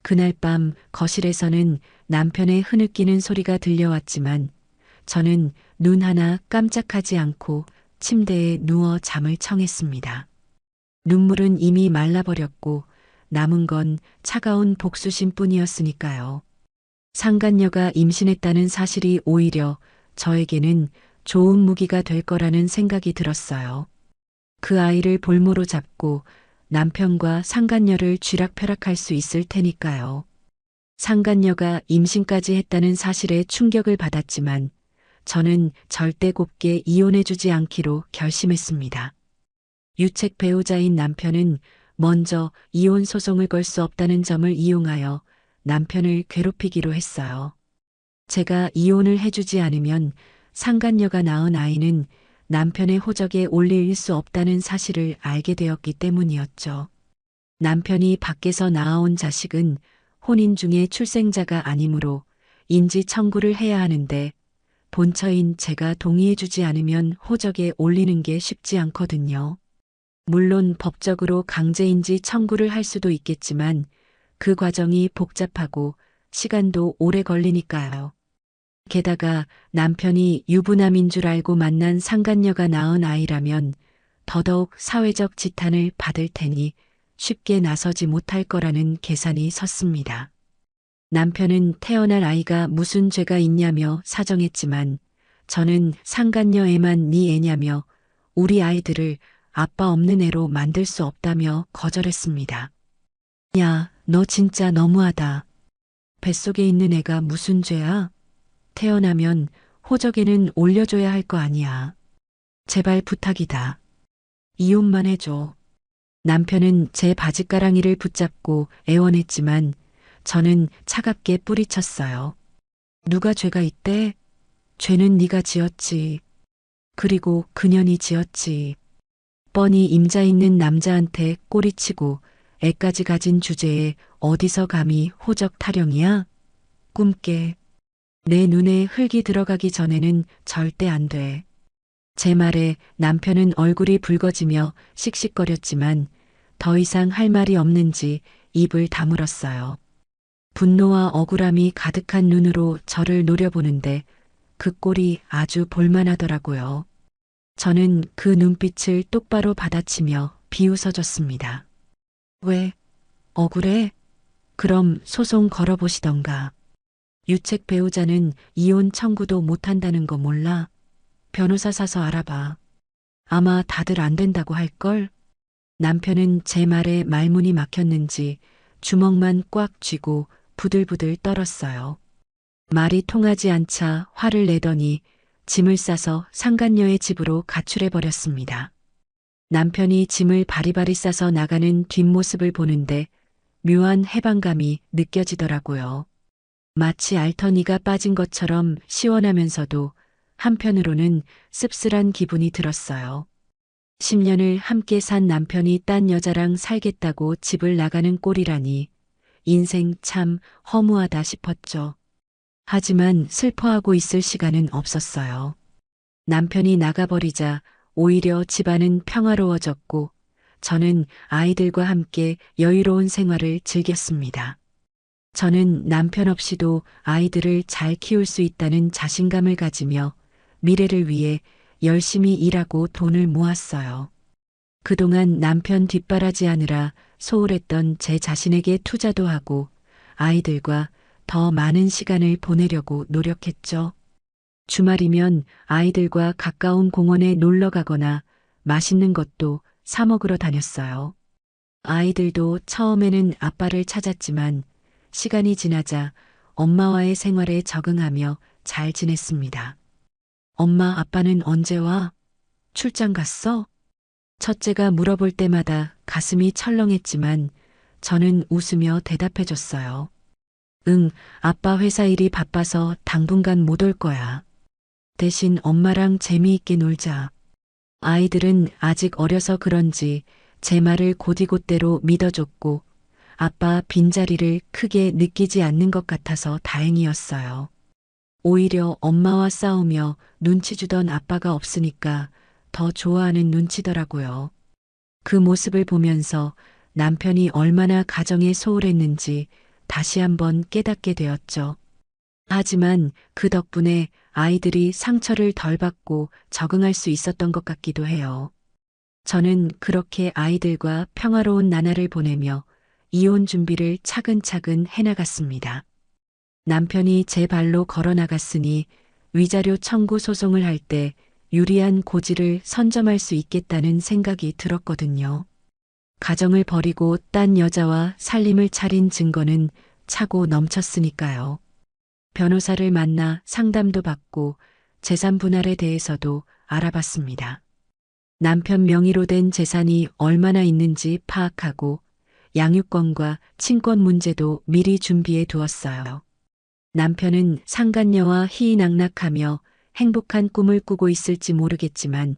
그날 밤 거실에서는 남편의 흐느끼는 소리가 들려왔지만 저는 눈 하나 깜짝하지 않고 침대에 누워 잠을 청했습니다. 눈물은 이미 말라버렸고 남은 건 차가운 복수심 뿐이었으니까요. 상간녀가 임신했다는 사실이 오히려 저에게는 좋은 무기가 될 거라는 생각이 들었어요. 그 아이를 볼모로 잡고 남편과 상간녀를 쥐락펴락할 수 있을 테니까요. 상간녀가 임신까지 했다는 사실에 충격을 받았지만 저는 절대 곱게 이혼해주지 않기로 결심했습니다. 유책 배우자인 남편은 먼저 이혼 소송을 걸 수 없다는 점을 이용하여 남편을 괴롭히기로 했어요. 제가 이혼을 해주지 않으면 상간녀가 낳은 아이는 남편의 호적에 올릴 수 없다는 사실을 알게 되었기 때문이었죠. 남편이 밖에서 낳아온 자식은 혼인 중에 출생자가 아니므로 인지 청구를 해야 하는데 본처인 제가 동의해주지 않으면 호적에 올리는 게 쉽지 않거든요. 물론 법적으로 강제인지 청구를 할 수도 있겠지만 그 과정이 복잡하고 시간도 오래 걸리니까요. 게다가 남편이 유부남인 줄 알고 만난 상간녀가 낳은 아이라면 더더욱 사회적 지탄을 받을 테니 쉽게 나서지 못할 거라는 계산이 섰습니다. 남편은 태어날 아이가 무슨 죄가 있냐며 사정했지만 저는 상간녀 애만 네 애냐며 우리 아이들을 아빠 없는 애로 만들 수 없다며 거절했습니다. 야, 너 진짜 너무하다. 뱃속에 있는 애가 무슨 죄야? 태어나면 호적에는 올려줘야 할 거 아니야. 제발 부탁이다. 이혼만 해줘. 남편은 제 바짓가랑이를 붙잡고 애원했지만 저는 차갑게 뿌리쳤어요. 누가 죄가 있대? 죄는 네가 지었지. 그리고 그년이 지었지. 뻔히 임자 있는 남자한테 꼬리치고 애까지 가진 주제에 어디서 감히 호적 타령이야? 꿈깨. 내 눈에 흙이 들어가기 전에는 절대 안 돼. 제 말에 남편은 얼굴이 붉어지며 씩씩거렸지만 더 이상 할 말이 없는지 입을 다물었어요. 분노와 억울함이 가득한 눈으로 저를 노려보는데 그 꼴이 아주 볼만하더라고요. 저는 그 눈빛을 똑바로 받아치며 비웃어줬습니다. 왜? 억울해? 그럼 소송 걸어보시던가. 유책 배우자는 이혼 청구도 못한다는 거 몰라? 변호사 사서 알아봐. 아마 다들 안 된다고 할걸? 남편은 제 말에 말문이 막혔는지 주먹만 꽉 쥐고 부들부들 떨었어요. 말이 통하지 않자 화를 내더니 짐을 싸서 상간녀의 집으로 가출해버렸습니다. 남편이 짐을 바리바리 싸서 나가는 뒷모습을 보는데 묘한 해방감이 느껴지더라고요. 마치 알터니가 빠진 것처럼 시원하면서도 한편으로는 씁쓸한 기분이 들었어요. 10년을 함께 산 남편이 딴 여자랑 살겠다고 집을 나가는 꼴이라니 인생 참 허무하다 싶었죠. 하지만 슬퍼하고 있을 시간은 없었어요. 남편이 나가버리자 오히려 집안은 평화로워졌고 저는 아이들과 함께 여유로운 생활을 즐겼습니다. 저는 남편 없이도 아이들을 잘 키울 수 있다는 자신감을 가지며 미래를 위해 열심히 일하고 돈을 모았어요. 그동안 남편 뒷바라지하느라 소홀했던 제 자신에게 투자도 하고 아이들과 더 많은 시간을 보내려고 노력했죠. 주말이면 아이들과 가까운 공원에 놀러 가거나 맛있는 것도 사 먹으러 다녔어요. 아이들도 처음에는 아빠를 찾았지만 시간이 지나자 엄마와의 생활에 적응하며 잘 지냈습니다. 엄마, 아빠는 언제 와? 출장 갔어? 첫째가 물어볼 때마다 가슴이 철렁했지만 저는 웃으며 대답해줬어요. 응, 아빠 회사 일이 바빠서 당분간 못 올 거야. 대신 엄마랑 재미있게 놀자. 아이들은 아직 어려서 그런지 제 말을 곧이곧대로 믿어줬고 아빠 빈자리를 크게 느끼지 않는 것 같아서 다행이었어요. 오히려 엄마와 싸우며 눈치 주던 아빠가 없으니까 더 좋아하는 눈치더라고요. 그 모습을 보면서 남편이 얼마나 가정에 소홀했는지 다시 한번 깨닫게 되었죠. 하지만 그 덕분에 아이들이 상처를 덜 받고 적응할 수 있었던 것 같기도 해요. 저는 그렇게 아이들과 평화로운 나날을 보내며 이혼 준비를 차근차근 해나갔습니다. 남편이 제 발로 걸어 나갔으니 위자료 청구 소송을 할 때 유리한 고지를 선점할 수 있겠다는 생각이 들었거든요. 가정을 버리고 딴 여자와 살림을 차린 증거는 차고 넘쳤으니까요. 변호사를 만나 상담도 받고 재산 분할에 대해서도 알아봤습니다. 남편 명의로 된 재산이 얼마나 있는지 파악하고 양육권과 친권 문제도 미리 준비해 두었어요. 남편은 상간녀와 희희낙낙하며 행복한 꿈을 꾸고 있을지 모르겠지만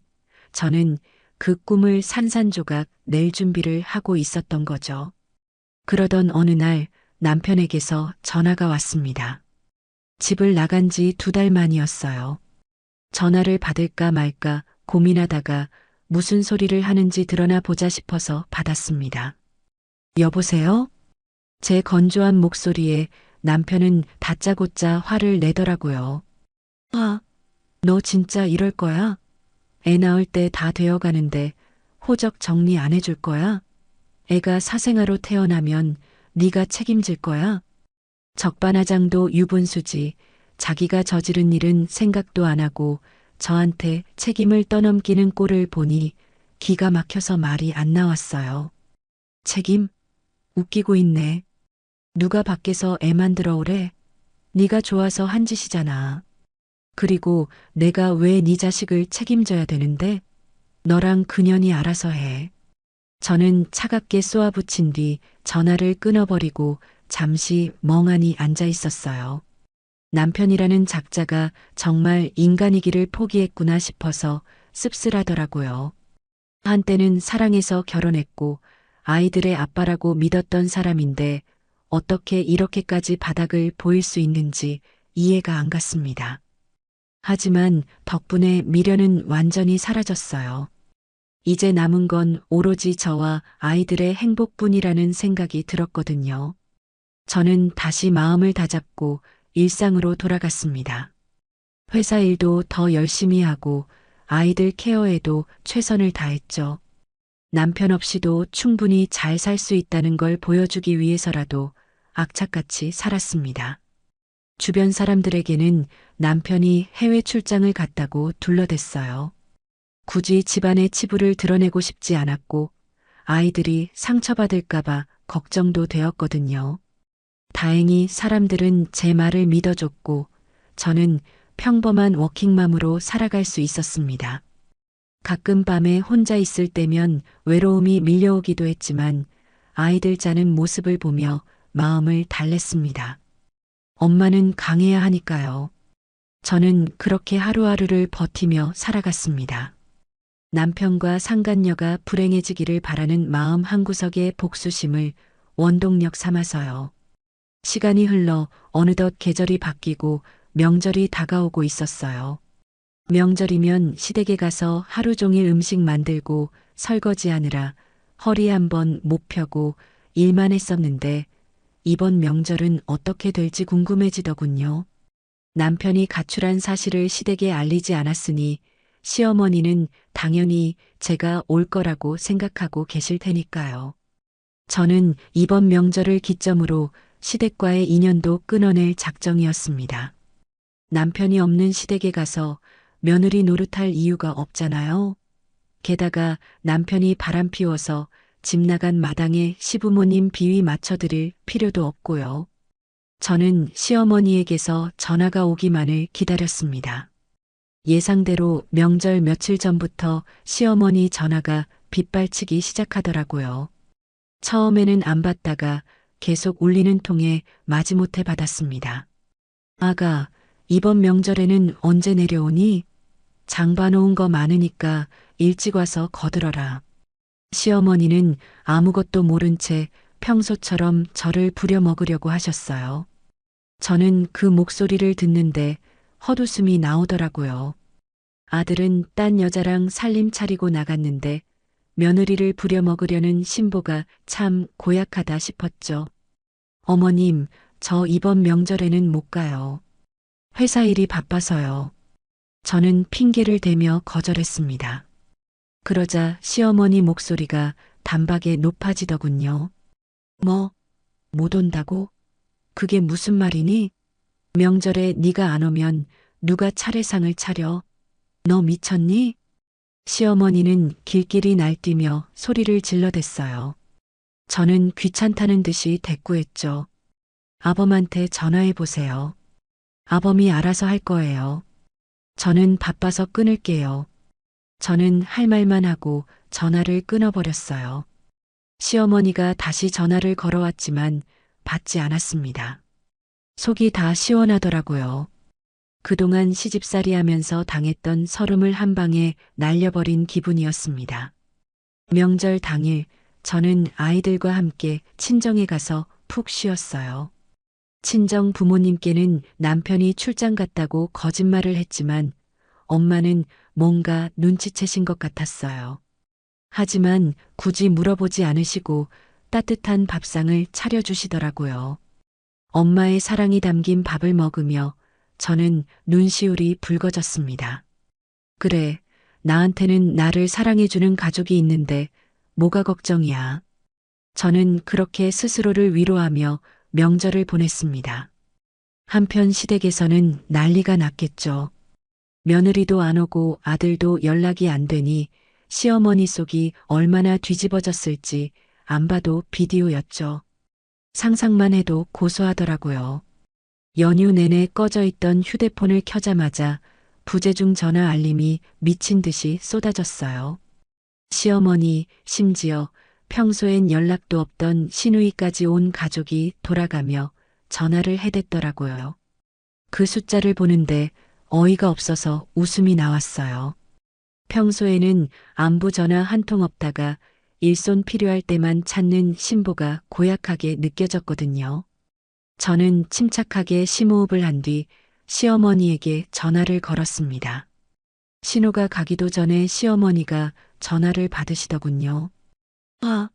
저는 그 꿈을 산산조각 낼 준비를 하고 있었던 거죠. 그러던 어느 날 남편에게서 전화가 왔습니다. 집을 나간 지 2달 만이었어요. 전화를 받을까 말까 고민하다가 무슨 소리를 하는지 드러나 보자 싶어서 받았습니다. 여보세요? 제 건조한 목소리에 남편은 다짜고짜 화를 내더라고요. 너 진짜 이럴 거야? 애 낳을 때 다 되어가는데 호적 정리 안 해줄 거야? 애가 사생아로 태어나면 네가 책임질 거야? 적반하장도 유분수지. 자기가 저지른 일은 생각도 안 하고 저한테 책임을 떠넘기는 꼴을 보니 기가 막혀서 말이 안 나왔어요. 책임? 웃기고 있네. 누가 밖에서 애 만들어 오래? 네가 좋아서 한 짓이잖아. 그리고 내가 왜 네 자식을 책임져야 되는데? 너랑 그년이 알아서 해. 저는 차갑게 쏘아붙인 뒤 전화를 끊어버리고 잠시 멍하니 앉아 있었어요. 남편이라는 작자가 정말 인간이기를 포기했구나 싶어서 씁쓸하더라고요. 한때는 사랑해서 결혼했고 아이들의 아빠라고 믿었던 사람인데 어떻게 이렇게까지 바닥을 보일 수 있는지 이해가 안 갔습니다. 하지만 덕분에 미련은 완전히 사라졌어요. 이제 남은 건 오로지 저와 아이들의 행복뿐이라는 생각이 들었거든요. 저는 다시 마음을 다잡고 일상으로 돌아갔습니다. 회사 일도 더 열심히 하고 아이들 케어에도 최선을 다했죠. 남편 없이도 충분히 잘 살 수 있다는 걸 보여주기 위해서라도 악착같이 살았습니다. 주변 사람들에게는 남편이 해외 출장을 갔다고 둘러댔어요. 굳이 집안의 치부를 드러내고 싶지 않았고 아이들이 상처받을까봐 걱정도 되었거든요. 다행히 사람들은 제 말을 믿어줬고 저는 평범한 워킹맘으로 살아갈 수 있었습니다. 가끔 밤에 혼자 있을 때면 외로움이 밀려오기도 했지만 아이들 자는 모습을 보며 마음을 달랬습니다. 엄마는 강해야 하니까요. 저는 그렇게 하루하루를 버티며 살아갔습니다. 남편과 상간녀가 불행해지기를 바라는 마음 한구석의 복수심을 원동력 삼아서요. 시간이 흘러 어느덧 계절이 바뀌고 명절이 다가오고 있었어요. 명절이면 시댁에 가서 하루 종일 음식 만들고 설거지하느라 허리 한번 못 펴고 일만 했었는데 이번 명절은 어떻게 될지 궁금해지더군요. 남편이 가출한 사실을 시댁에 알리지 않았으니 시어머니는 당연히 제가 올 거라고 생각하고 계실 테니까요. 저는 이번 명절을 기점으로 시댁과의 인연도 끊어낼 작정이었습니다. 남편이 없는 시댁에 가서 며느리 노릇할 이유가 없잖아요. 게다가 남편이 바람 피워서 집 나간 마당에 시부모님 비위 맞춰드릴 필요도 없고요. 저는 시어머니에게서 전화가 오기만을 기다렸습니다. 예상대로 명절 며칠 전부터 시어머니 전화가 빗발치기 시작하더라고요. 처음에는 안 받다가 계속 울리는 통에 마지못해 받았습니다. 아가, 이번 명절에는 언제 내려오니? 장 봐놓은 거 많으니까 일찍 와서 거들어라. 시어머니는 아무것도 모른 채 평소처럼 저를 부려먹으려고 하셨어요. 저는 그 목소리를 듣는데 헛웃음이 나오더라고요. 아들은 딴 여자랑 살림 차리고 나갔는데 며느리를 부려먹으려는 신보가 참 고약하다 싶었죠. 어머님, 저 이번 명절에는 못 가요. 회사 일이 바빠서요. 저는 핑계를 대며 거절했습니다. 그러자 시어머니 목소리가 단박에 높아지더군요. 뭐, 못 온다고? 그게 무슨 말이니? 명절에 네가 안 오면 누가 차례상을 차려? 너 미쳤니? 시어머니는 길길이 날뛰며 소리를 질러댔어요. 저는 귀찮다는 듯이 대꾸했죠. 아범한테 전화해 보세요. 아범이 알아서 할 거예요. 저는 바빠서 끊을게요. 저는 할 말만 하고 전화를 끊어버렸어요. 시어머니가 다시 전화를 걸어왔지만 받지 않았습니다. 속이 다 시원하더라고요. 그동안 시집살이 하면서 당했던 서름을 한 방에 날려버린 기분이었습니다. 명절 당일 저는 아이들과 함께 친정에 가서 푹 쉬었어요. 친정 부모님께는 남편이 출장 갔다고 거짓말을 했지만 엄마는 뭔가 눈치채신 것 같았어요. 하지만 굳이 물어보지 않으시고 따뜻한 밥상을 차려주시더라고요. 엄마의 사랑이 담긴 밥을 먹으며 저는 눈시울이 붉어졌습니다. 그래, 나한테는 나를 사랑해주는 가족이 있는데 뭐가 걱정이야. 저는 그렇게 스스로를 위로하며 명절을 보냈습니다. 한편 시댁에서는 난리가 났겠죠. 며느리도 안 오고 아들도 연락이 안 되니 시어머니 속이 얼마나 뒤집어졌을지 안 봐도 비디오였죠. 상상만 해도 고소하더라고요. 연휴 내내 꺼져 있던 휴대폰을 켜자마자 부재중 전화 알림이 미친 듯이 쏟아졌어요. 시어머니, 심지어 평소엔 연락도 없던 시누이까지 온 가족이 돌아가며 전화를 해댔더라고요. 그 숫자를 보는데 어이가 없어서 웃음이 나왔어요. 평소에는 안부 전화 한 통 없다가 일손 필요할 때만 찾는 신보가 고약하게 느껴졌거든요. 저는 침착하게 심호흡을 한 뒤 시어머니에게 전화를 걸었습니다. 신호가 가기도 전에 시어머니가 전화를 받으시더군요. 아,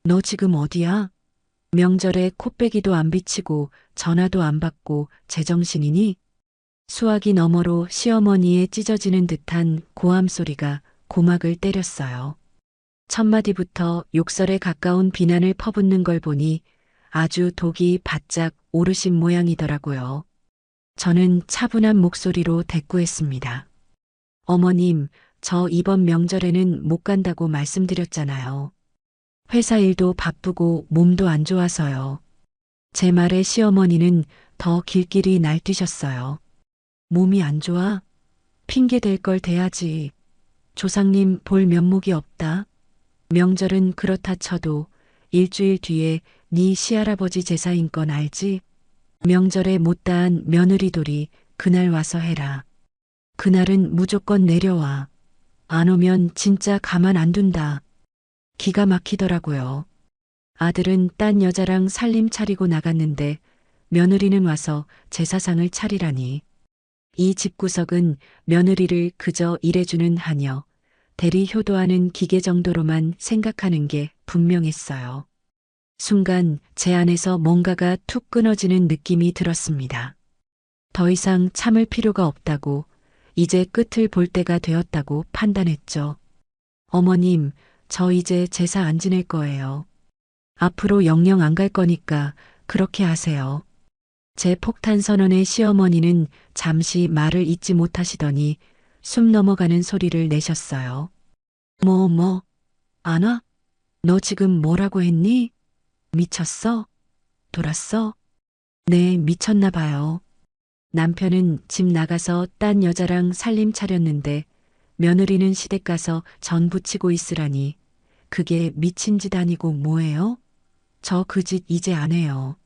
너 지금 어디야? 명절에 코빼기도 안 비치고 전화도 안 받고 제정신이니? 수화기 너머로 시어머니의 찢어지는 듯한 고함 소리가 고막을 때렸어요. 첫마디부터 욕설에 가까운 비난을 퍼붓는 걸 보니 아주 독이 바짝 오르신 모양이더라고요. 저는 차분한 목소리로 대꾸했습니다. 어머님, 저 이번 명절에는 못 간다고 말씀드렸잖아요. 회사 일도 바쁘고 몸도 안 좋아서요. 제 말에 시어머니는 더 길길이 날뛰셨어요. 몸이 안 좋아? 핑계 댈 걸 대야지. 조상님 볼 면목이 없다. 명절은 그렇다 쳐도 일주일 뒤에 네 시할아버지 제사인 건 알지? 명절에 못다한 며느리돌이 그날 와서 해라. 그날은 무조건 내려와. 안 오면 진짜 가만 안 둔다. 기가 막히더라고요. 아들은 딴 여자랑 살림 차리고 나갔는데 며느리는 와서 제사상을 차리라니. 이 집구석은 며느리를 그저 일해주는 하녀, 대리 효도하는 기계 정도로만 생각하는 게 분명했어요. 순간 제 안에서 뭔가가 툭 끊어지는 느낌이 들었습니다. 더 이상 참을 필요가 없다고, 이제 끝을 볼 때가 되었다고 판단했죠. 어머님, 저 이제 제사 안 지낼 거예요. 앞으로 영영 안 갈 거니까 그렇게 하세요. 제 폭탄 선언에 시어머니는 잠시 말을 잇지 못하시더니 숨 넘어가는 소리를 내셨어요. 안 와? 너 지금 뭐라고 했니? 미쳤어? 돌았어? 네, 미쳤나 봐요. 남편은 집 나가서 딴 여자랑 살림 차렸는데 며느리는 시댁 가서 전 부치고 있으라니 그게 미친 짓 아니고 뭐예요? 저 그 짓 이제 안 해요.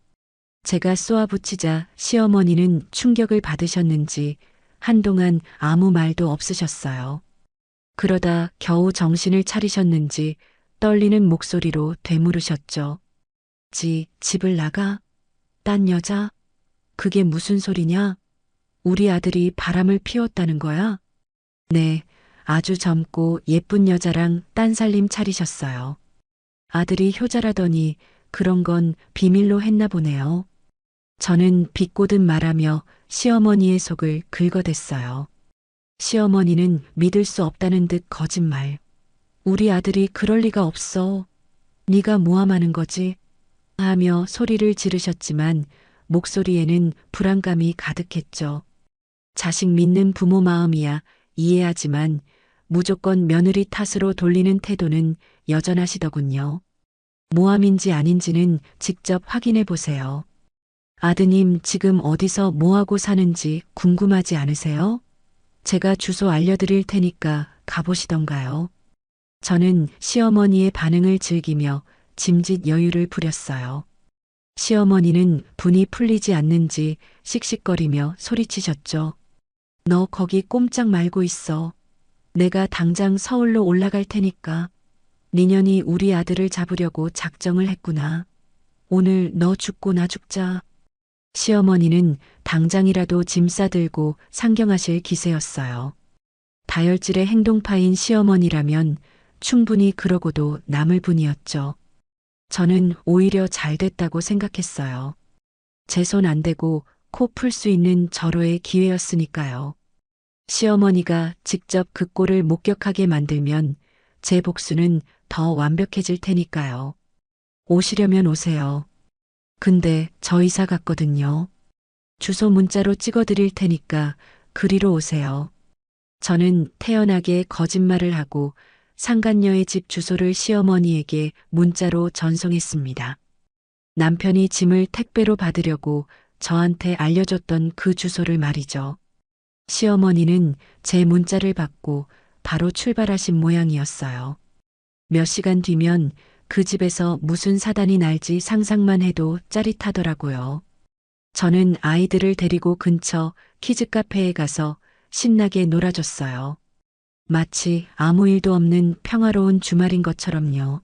제가 쏘아붙이자 시어머니는 충격을 받으셨는지 한동안 아무 말도 없으셨어요. 그러다 겨우 정신을 차리셨는지 떨리는 목소리로 되물으셨죠. 집을 나가? 딴 여자? 그게 무슨 소리냐? 우리 아들이 바람을 피웠다는 거야? 네, 아주 젊고 예쁜 여자랑 딴 살림 차리셨어요. 아들이 효자라더니 그런 건 비밀로 했나 보네요. 저는 비꼬듯 말하며 시어머니의 속을 긁어댔어요. 시어머니는 믿을 수 없다는 듯 거짓말. 우리 아들이 그럴 리가 없어. 네가 모함하는 거지? 하며 소리를 지르셨지만 목소리에는 불안감이 가득했죠. 자식 믿는 부모 마음이야 이해하지만 무조건 며느리 탓으로 돌리는 태도는 여전하시더군요. 모함인지 아닌지는 직접 확인해 보세요. 아드님 지금 어디서 뭐하고 사는지 궁금하지 않으세요? 제가 주소 알려드릴 테니까 가보시던가요. 저는 시어머니의 반응을 즐기며 짐짓 여유를 부렸어요. 시어머니는 분이 풀리지 않는지 씩씩거리며 소리치셨죠. 너 거기 꼼짝 말고 있어. 내가 당장 서울로 올라갈 테니까. 니년이 우리 아들을 잡으려고 작정을 했구나. 오늘 너 죽고 나 죽자. 시어머니는 당장이라도 짐 싸들고 상경하실 기세였어요. 다혈질의 행동파인 시어머니라면 충분히 그러고도 남을 분이었죠. 저는 오히려 잘 됐다고 생각했어요. 제 손 안 대고 코 풀 수 있는 절호의 기회였으니까요. 시어머니가 직접 그 꼴을 목격하게 만들면 제 복수는 더 완벽해질 테니까요. 오시려면 오세요. 근데 저 이사 갔거든요. 주소 문자로 찍어드릴 테니까 그리로 오세요. 저는 태연하게 거짓말을 하고 상간녀의 집 주소를 시어머니에게 문자로 전송했습니다. 남편이 짐을 택배로 받으려고 저한테 알려줬던 그 주소를 말이죠. 시어머니는 제 문자를 받고 바로 출발하신 모양이었어요. 몇 시간 뒤면 그 집에서 무슨 사단이 날지 상상만 해도 짜릿하더라고요. 저는 아이들을 데리고 근처 키즈카페에 가서 신나게 놀아줬어요. 마치 아무 일도 없는 평화로운 주말인 것처럼요.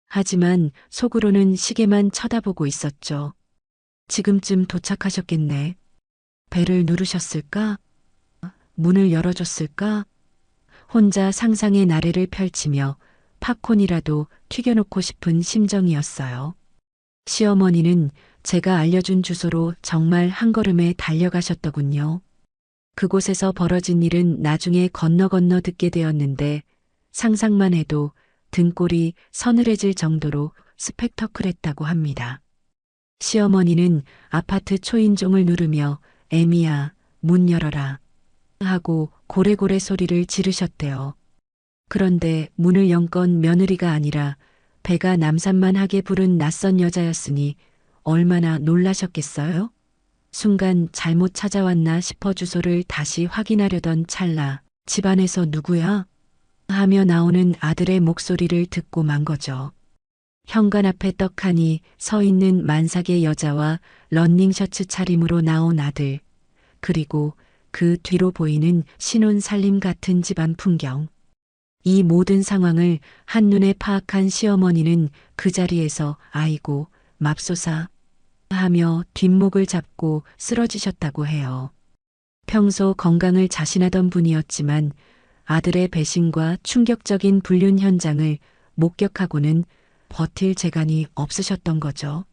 하지만 속으로는 시계만 쳐다보고 있었죠. 지금쯤 도착하셨겠네. 벨을 누르셨을까? 문을 열어줬을까? 혼자 상상의 나래를 펼치며 팝콘이라도 튀겨놓고 싶은 심정이었어요. 시어머니는 제가 알려준 주소로 정말 한 걸음에 달려가셨더군요. 그곳에서 벌어진 일은 나중에 건너 듣게 되었는데 상상만 해도 등골이 서늘해질 정도로 스펙터클했다고 합니다. 시어머니는 아파트 초인종을 누르며 애미야, 문 열어라 하고 고래고래 소리를 지르셨대요. 그런데 문을 연 건 며느리가 아니라 배가 남산만하게 부른 낯선 여자였으니 얼마나 놀라셨겠어요? 순간 잘못 찾아왔나 싶어 주소를 다시 확인하려던 찰나 집안에서 누구야? 하며 나오는 아들의 목소리를 듣고 만 거죠. 현관 앞에 떡하니 서 있는 만삭의 여자와 러닝셔츠 차림으로 나온 아들, 그리고 그 뒤로 보이는 신혼 살림 같은 집안 풍경. 이 모든 상황을 한눈에 파악한 시어머니는 그 자리에서 아이고 맙소사 하며 뒷목을 잡고 쓰러지셨다고 해요. 평소 건강을 자신하던 분이었지만 아들의 배신과 충격적인 불륜 현장을 목격하고는 버틸 재간이 없으셨던 거죠.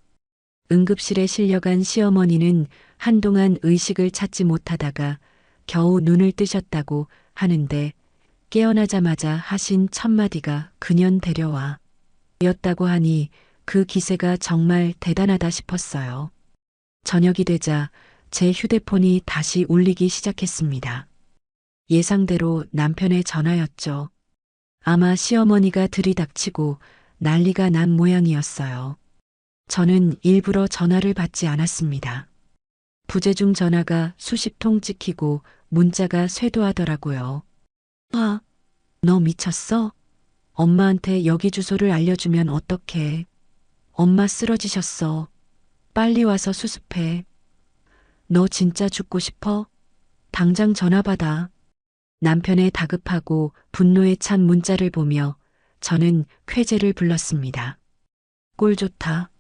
응급실에 실려간 시어머니는 한동안 의식을 찾지 못하다가 겨우 눈을 뜨셨다고 하는데 깨어나자마자 하신 첫마디가 그년 데려와 였다고 하니 그 기세가 정말 대단하다 싶었어요. 저녁이 되자 제 휴대폰이 다시 울리기 시작했습니다. 예상대로 남편의 전화였죠. 아마 시어머니가 들이닥치고 난리가 난 모양이었어요. 저는 일부러 전화를 받지 않았습니다. 부재중 전화가 수십 통 찍히고 문자가 쇄도하더라고요. 너 미쳤어? 엄마한테 여기 주소를 알려주면 어떡해? 엄마 쓰러지셨어. 빨리 와서 수습해. 너 진짜 죽고 싶어? 당장 전화 받아. 남편의 다급하고 분노에 찬 문자를 보며 저는 쾌재를 불렀습니다. 꼴 좋다.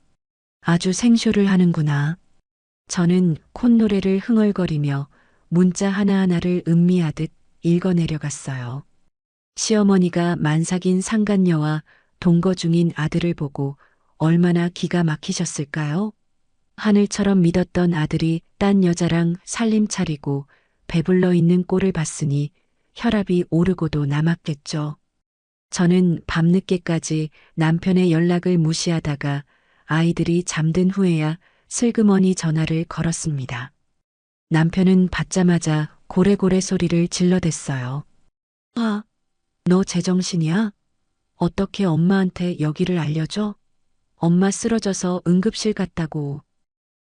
아주 생쇼를 하는구나. 저는 콧노래를 흥얼거리며 문자 하나하나를 음미하듯 읽어내려갔어요. 시어머니가 만삭인 상간녀와 동거 중인 아들을 보고 얼마나 기가 막히셨을까요? 하늘처럼 믿었던 아들이 딴 여자랑 살림 차리고 배불러 있는 꼴을 봤으니 혈압이 오르고도 남았겠죠. 저는 밤늦게까지 남편의 연락을 무시하다가 아이들이 잠든 후에야 슬그머니 전화를 걸었습니다. 남편은 받자마자 고래고래 소리를 질러댔어요. 아, 너 제정신이야? 어떻게 엄마한테 여기를 알려줘? 엄마 쓰러져서 응급실 갔다고.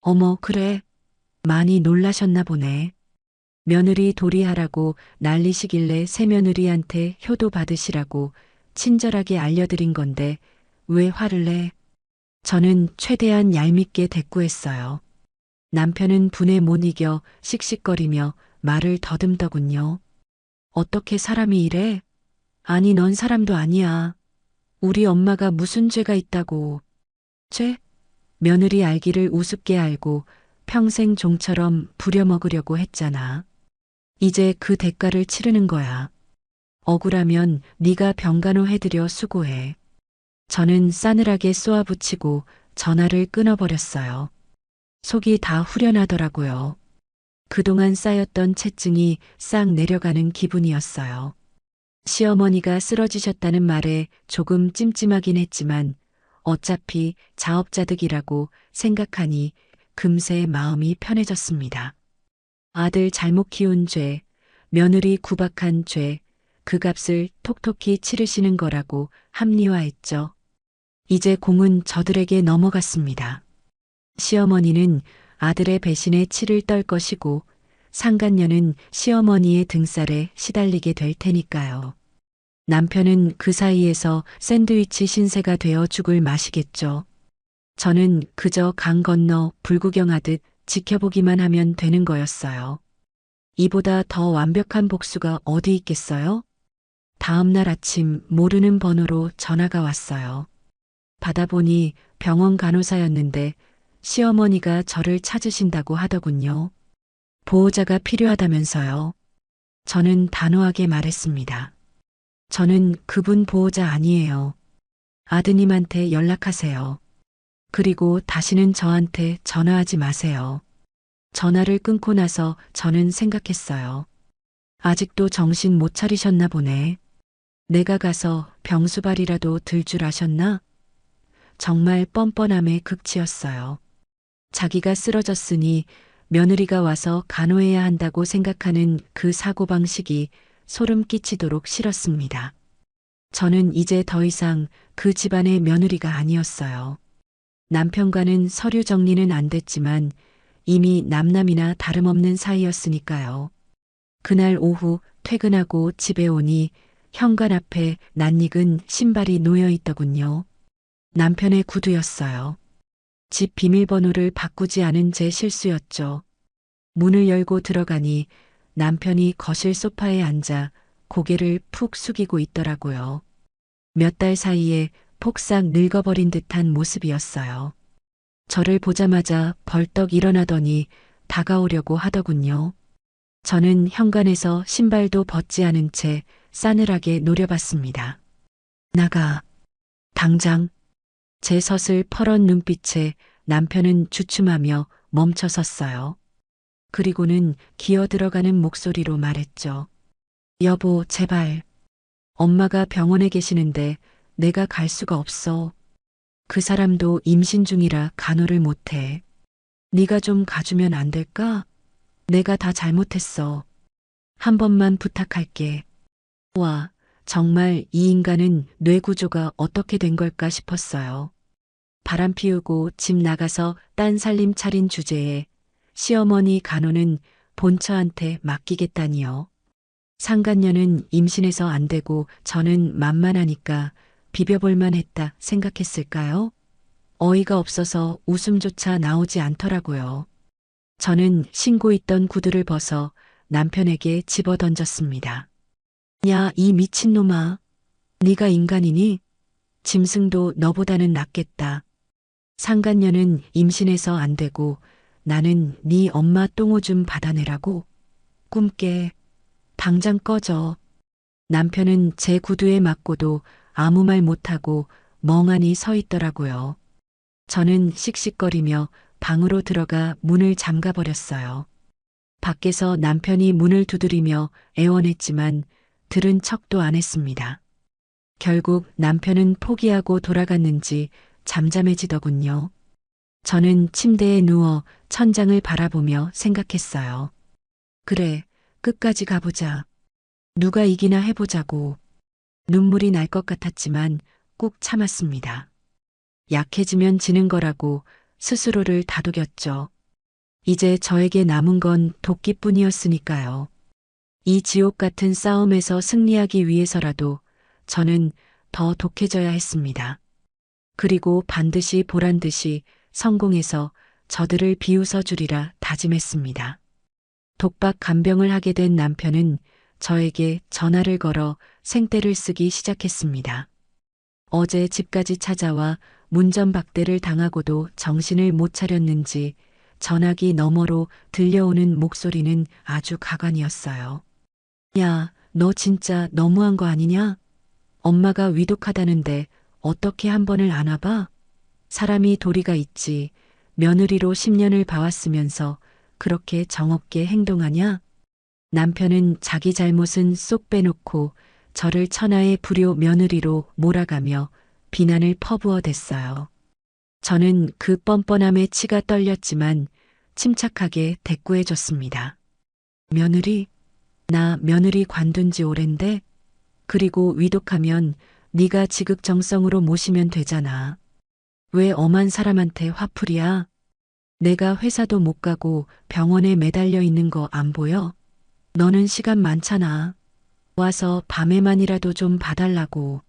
어머, 그래. 많이 놀라셨나 보네. 며느리 도리하라고 난리시길래 새며느리한테 효도 받으시라고 친절하게 알려드린 건데 왜 화를 내? 저는 최대한 얄밉게 대꾸했어요. 남편은 분에 못 이겨 씩씩거리며 말을 더듬더군요. 어떻게 사람이 이래? 아니, 넌 사람도 아니야. 우리 엄마가 무슨 죄가 있다고. 죄? 며느리 알기를 우습게 알고 평생 종처럼 부려먹으려고 했잖아. 이제 그 대가를 치르는 거야. 억울하면 네가 병간호 해드려 수고해. 저는 싸늘하게 쏘아붙이고 전화를 끊어버렸어요. 속이 다 후련하더라고요. 그동안 쌓였던 채증이 싹 내려가는 기분이었어요. 시어머니가 쓰러지셨다는 말에 조금 찜찜하긴 했지만 어차피 자업자득이라고 생각하니 금세 마음이 편해졌습니다. 아들 잘못 키운 죄, 며느리 구박한 죄, 그 값을 톡톡히 치르시는 거라고 합리화했죠. 이제 공은 저들에게 넘어갔습니다. 시어머니는 아들의 배신에 치를 떨 것이고 상간녀는 시어머니의 등살에 시달리게 될 테니까요. 남편은 그 사이에서 샌드위치 신세가 되어 죽을 마시겠죠. 저는 그저 강 건너 불구경하듯 지켜보기만 하면 되는 거였어요. 이보다 더 완벽한 복수가 어디 있겠어요? 다음 날 아침 모르는 번호로 전화가 왔어요. 받아보니 병원 간호사였는데 시어머니가 저를 찾으신다고 하더군요. 보호자가 필요하다면서요. 저는 단호하게 말했습니다. 저는 그분 보호자 아니에요. 아드님한테 연락하세요. 그리고 다시는 저한테 전화하지 마세요. 전화를 끊고 나서 저는 생각했어요. 아직도 정신 못 차리셨나 보네. 내가 가서 병수발이라도 들 줄 아셨나? 정말 뻔뻔함의 극치였어요. 자기가 쓰러졌으니 며느리가 와서 간호해야 한다고 생각하는 그 사고방식이 소름 끼치도록 싫었습니다. 저는 이제 더 이상 그 집안의 며느리가 아니었어요. 남편과는 서류 정리는 안 됐지만 이미 남남이나 다름없는 사이였으니까요. 그날 오후 퇴근하고 집에 오니 현관 앞에 낯익은 신발이 놓여 있더군요. 남편의 구두였어요. 집 비밀번호를 바꾸지 않은 제 실수였죠. 문을 열고 들어가니 남편이 거실 소파에 앉아 고개를 푹 숙이고 있더라고요. 몇 달 사이에 폭삭 늙어버린 듯한 모습이었어요. 저를 보자마자 벌떡 일어나더니 다가오려고 하더군요. 저는 현관에서 신발도 벗지 않은 채 싸늘하게 노려봤습니다. 나가. 당장. 제 섯을 퍼런 눈빛에 남편은 주춤하며 멈춰 섰어요. 그리고는 기어 들어가는 목소리로 말했죠. 여보, 제발. 엄마가 병원에 계시는데 내가 갈 수가 없어. 그 사람도 임신 중이라 간호를 못해. 네가 좀 가주면 안 될까? 내가 다 잘못했어. 한 번만 부탁할게. 와, 정말 이 인간은 뇌 구조가 어떻게 된 걸까 싶었어요. 바람 피우고 집 나가서 딴 살림 차린 주제에 시어머니 간호는 본처한테 맡기겠다니요. 상간녀는 임신해서 안 되고 저는 만만하니까 비벼볼만 했다 생각했을까요? 어이가 없어서 웃음조차 나오지 않더라고요. 저는 신고 있던 구두를 벗어 남편에게 집어 던졌습니다. 야, 이 미친놈아. 네가 인간이니? 짐승도 너보다는 낫겠다. 상간녀는 임신해서 안 되고 나는 네 엄마 똥오줌 받아내라고? 꿈깨. 당장 꺼져. 남편은 제 구두에 맞고도 아무 말 못하고 멍하니 서 있더라고요. 저는 씩씩거리며 방으로 들어가 문을 잠가버렸어요. 밖에서 남편이 문을 두드리며 애원했지만 들은 척도 안 했습니다. 결국 남편은 포기하고 돌아갔는지 잠잠해지더군요. 저는 침대에 누워 천장을 바라보며 생각했어요. 그래, 끝까지 가보자. 누가 이기나 해보자고. 눈물이 날 것 같았지만 꾹 참았습니다. 약해지면 지는 거라고 스스로를 다독였죠. 이제 저에게 남은 건 도끼뿐이었으니까요. 이 지옥 같은 싸움에서 승리하기 위해서라도 저는 더 독해져야 했습니다. 그리고 반드시 보란 듯이 성공해서 저들을 비웃어 주리라 다짐했습니다. 독박 간병을 하게 된 남편은 저에게 전화를 걸어 생떼를 쓰기 시작했습니다. 어제 집까지 찾아와 문전박대를 당하고도 정신을 못 차렸는지 전화기 너머로 들려오는 목소리는 아주 가관이었어요. 야, 너 진짜 너무한 거 아니냐? 엄마가 위독하다는데 어떻게 한 번을 안 와봐? 사람이 도리가 있지. 며느리로 10년을 봐왔으면서 그렇게 정없게 행동하냐? 남편은 자기 잘못은 쏙 빼놓고 저를 천하의 불효 며느리로 몰아가며 비난을 퍼부어댔어요. 저는 그 뻔뻔함에 치가 떨렸지만 침착하게 대꾸해줬습니다. 며느리? 나 며느리 관둔 지 오랜데? 그리고 위독하면 네가 지극정성으로 모시면 되잖아. 왜 엄한 사람한테 화풀이야? 내가 회사도 못 가고 병원에 매달려 있는 거 안 보여? 너는 시간 많잖아. 와서 밤에만이라도 좀 봐달라고.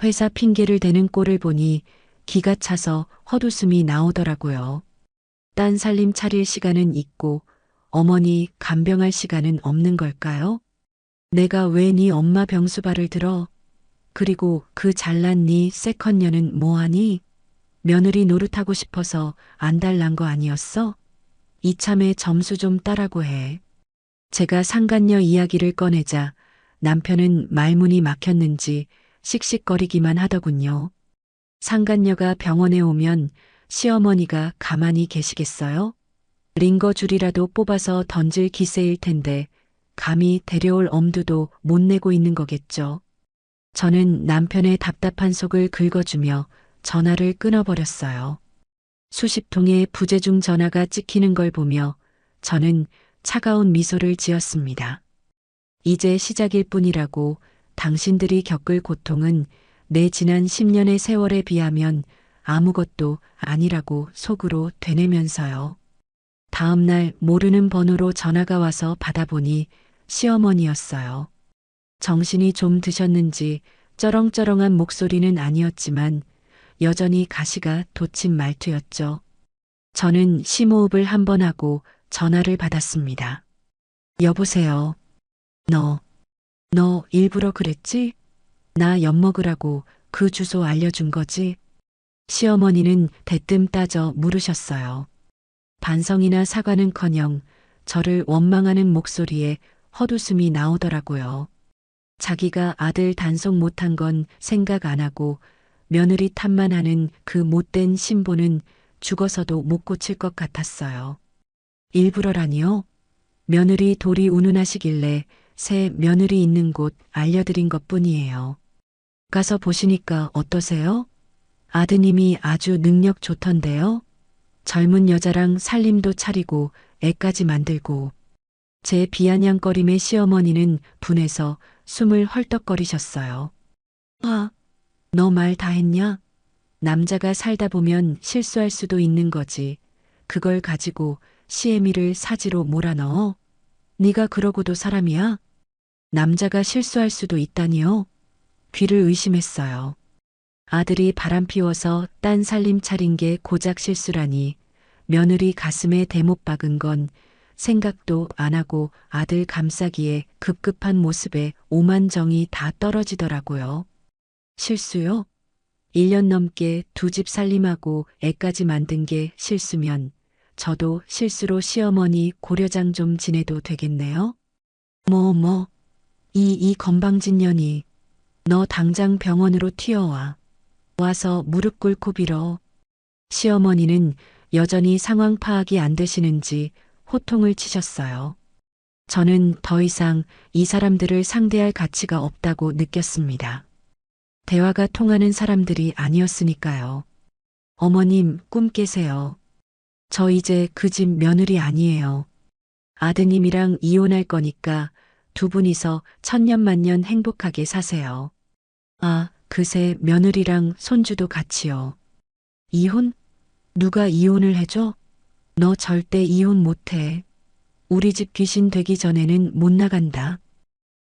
회사 핑계를 대는 꼴을 보니 기가 차서 헛웃음이 나오더라고요. 딴 살림 차릴 시간은 있고 어머니 간병할 시간은 없는 걸까요? 내가 왜 네 엄마 병수발을 들어? 그리고 그 잘난 네 세컨녀는 뭐하니? 며느리 노릇하고 싶어서 안달난 거 아니었어? 이참에 점수 좀 따라고 해. 제가 상간녀 이야기를 꺼내자 남편은 말문이 막혔는지 씩씩거리기만 하더군요. 상간녀가 병원에 오면 시어머니가 가만히 계시겠어요? 링거 줄이라도 뽑아서 던질 기세일 텐데 감히 데려올 엄두도 못 내고 있는 거겠죠. 저는 남편의 답답한 속을 긁어주며 전화를 끊어버렸어요. 수십 통의 부재중 전화가 찍히는 걸 보며 저는 차가운 미소를 지었습니다. 이제 시작일 뿐이라고. 당신들이 겪을 고통은 내 지난 10년의 세월에 비하면 아무것도 아니라고 속으로 되뇌면서요. 다음 날 모르는 번호로 전화가 와서 받아보니 시어머니였어요. 정신이 좀 드셨는지 쩌렁쩌렁한 목소리는 아니었지만 여전히 가시가 돋친 말투였죠. 저는 심호흡을 한 번 하고 전화를 받았습니다. 여보세요. 너 일부러 그랬지? 나 엿먹으라고 그 주소 알려준 거지? 시어머니는 대뜸 따져 물으셨어요. 반성이나 사과는커녕 저를 원망하는 목소리에 헛웃음이 나오더라고요. 자기가 아들 단속 못한 건 생각 안 하고 며느리 탓만 하는 그 못된 신보는 죽어서도 못 고칠 것 같았어요. 일부러라니요? 며느리 돌이 운운하시길래 새 며느리 있는 곳 알려드린 것뿐이에요. 가서 보시니까 어떠세요? 아드님이 아주 능력 좋던데요? 젊은 여자랑 살림도 차리고 애까지 만들고. 제 비아냥거림에 시어머니는 분해서 숨을 헐떡거리셨어요. 아, 너 말 다 했냐? 남자가 살다 보면 실수할 수도 있는 거지. 그걸 가지고 시애미를 사지로 몰아넣어? 네가 그러고도 사람이야? 남자가 실수할 수도 있다니요? 귀를 의심했어요. 아들이 바람 피워서 딴 살림 차린 게 고작 실수라니 며느리 가슴에 대못 박은 건 생각도 안 하고 아들 감싸기에 급급한 모습에 오만 정이 다 떨어지더라고요. 실수요? 1년 넘게 두 집 살림하고 애까지 만든 게 실수면 저도 실수로 시어머니 고려장 좀 지내도 되겠네요? 이 건방진 년이 너 당장 병원으로 튀어와. 와서 무릎 꿇고 빌어. 시어머니는 여전히 상황 파악이 안 되시는지 호통을 치셨어요. 저는 더 이상 이 사람들을 상대할 가치가 없다고 느꼈습니다. 대화가 통하는 사람들이 아니었으니까요. 어머님, 꿈 깨세요. 저 이제 그 집 며느리 아니에요. 아드님이랑 이혼할 거니까 두 분이서 천년만년 행복하게 사세요. 아, 그새 며느리랑 손주도 같이요. 이혼? 누가 이혼을 해줘? 너 절대 이혼 못해. 우리 집 귀신 되기 전에는 못 나간다.